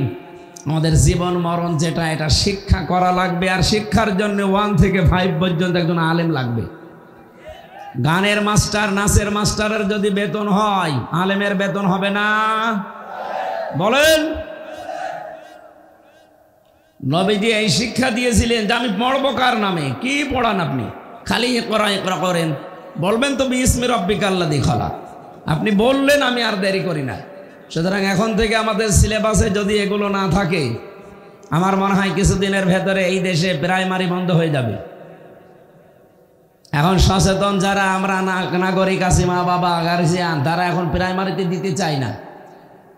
[SPEAKER 1] আমাদের জীবন মরণ যেটা, এটা শিক্ষা করা লাগবে। আর শিক্ষার জন্য 1 থেকে 5 পর্যন্ত একজন আলেম লাগবে। গানের মাস্টার, নাচের মাস্টারের যদি বেতন হয়, আলেমের বেতন হবে না? বলেন। নবীজি এই শিক্ষা দিয়েছিলেন যে আমি পড়বো কার নামে? কি পড়ান আপনি? খালি ইকরা করেন, বলবেন তো বিসমি রাব্বিকাল্লাযী খালাক। আপনি বললেন, আমি আর দেরি করি না। সুতরাং এখন থেকে আমাদের সিলেবাসে যদি এগুলো না থাকে, আমার মনে হয় কিছুদিনের ভেতরে এই দেশে প্রাইমারি বন্ধ হয়ে যাবে। এখন সচেতন যারা আমরা নাগরিক আছি, মা বাবা গার্জিয়ান, তারা এখন প্রাইমারিতে দিতে চায় না।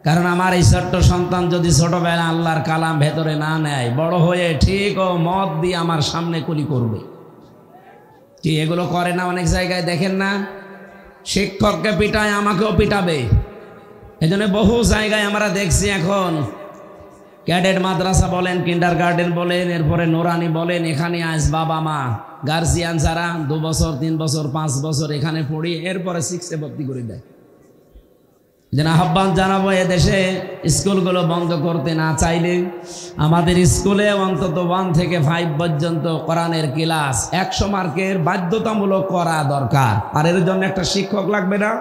[SPEAKER 1] কারণ আমার এই ছোট্ট সন্তান যদি ছোটবেলা আল্লাহর কালাম ভেতরে না নেয়, বড় হয়ে ঠিক ও মত দিয়ে আমার সামনে কুলি করবে। কি এগুলো করে না? অনেক জায়গায় দেখেন না, শিক্ষককে পিটায়, আমাকেও পিটাবে। এই জন্য বহু জায়গায় আমরা দেখছি এখন ক্যাডেট মাদ্রাসা বলেন, কিন্ডারগার্টেন বলেন, এরপরে নোরানি বলেন, এখানে আজ বাবা মা গার্জিয়ান যারা 2 বছর 3 বছর 5 বছর এখানে পড়ি, এরপরে 6-এ ভর্তি করে দেয়। যেন আহ্বান জানাবো, এদেশে স্কুলগুলো বন্ধ করতে না চাইলে আমাদের স্কুলে অন্তত 1 থেকে 5 পর্যন্ত কোরআনের ক্লাস 100 মার্কের বাধ্যতামূলক করা দরকার। আর এর জন্য একটা শিক্ষক লাগবে না?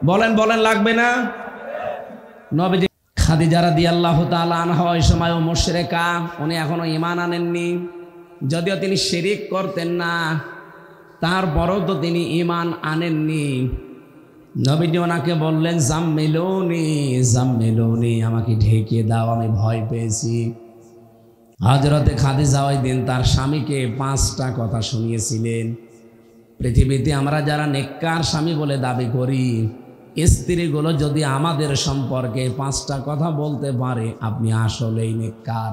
[SPEAKER 1] বলেন বলেন, লাগবে না? নবীজি খাদিজা রাদিয়াল্লাহু তাআলা আনহা ওই সময়ও মুশরিকা, উনি এখনো ঈমান আনেননি। যদিও তিনি শিরিক করতেন না, তারপরও তো তিনি ঈমান আনেননি। নবীজি ওনাকে বললেন, জাম্মিলুনি জাম্মিলুনি, আমাকে ঢেকে দাও, আমি ভয় পেয়েছি। হযরতে খাদিজা ওই দিন তার স্বামীকে 5টা কথা শুনিয়েছিলেন। পৃথিবীতে আমরা যারা নেককার স্বামী বলে দাবি করি, স্ত্রীগুলো যদি আমাদের সম্পর্কে 5টা কথা বলতে পারে, আপনি আসলেই নেককার।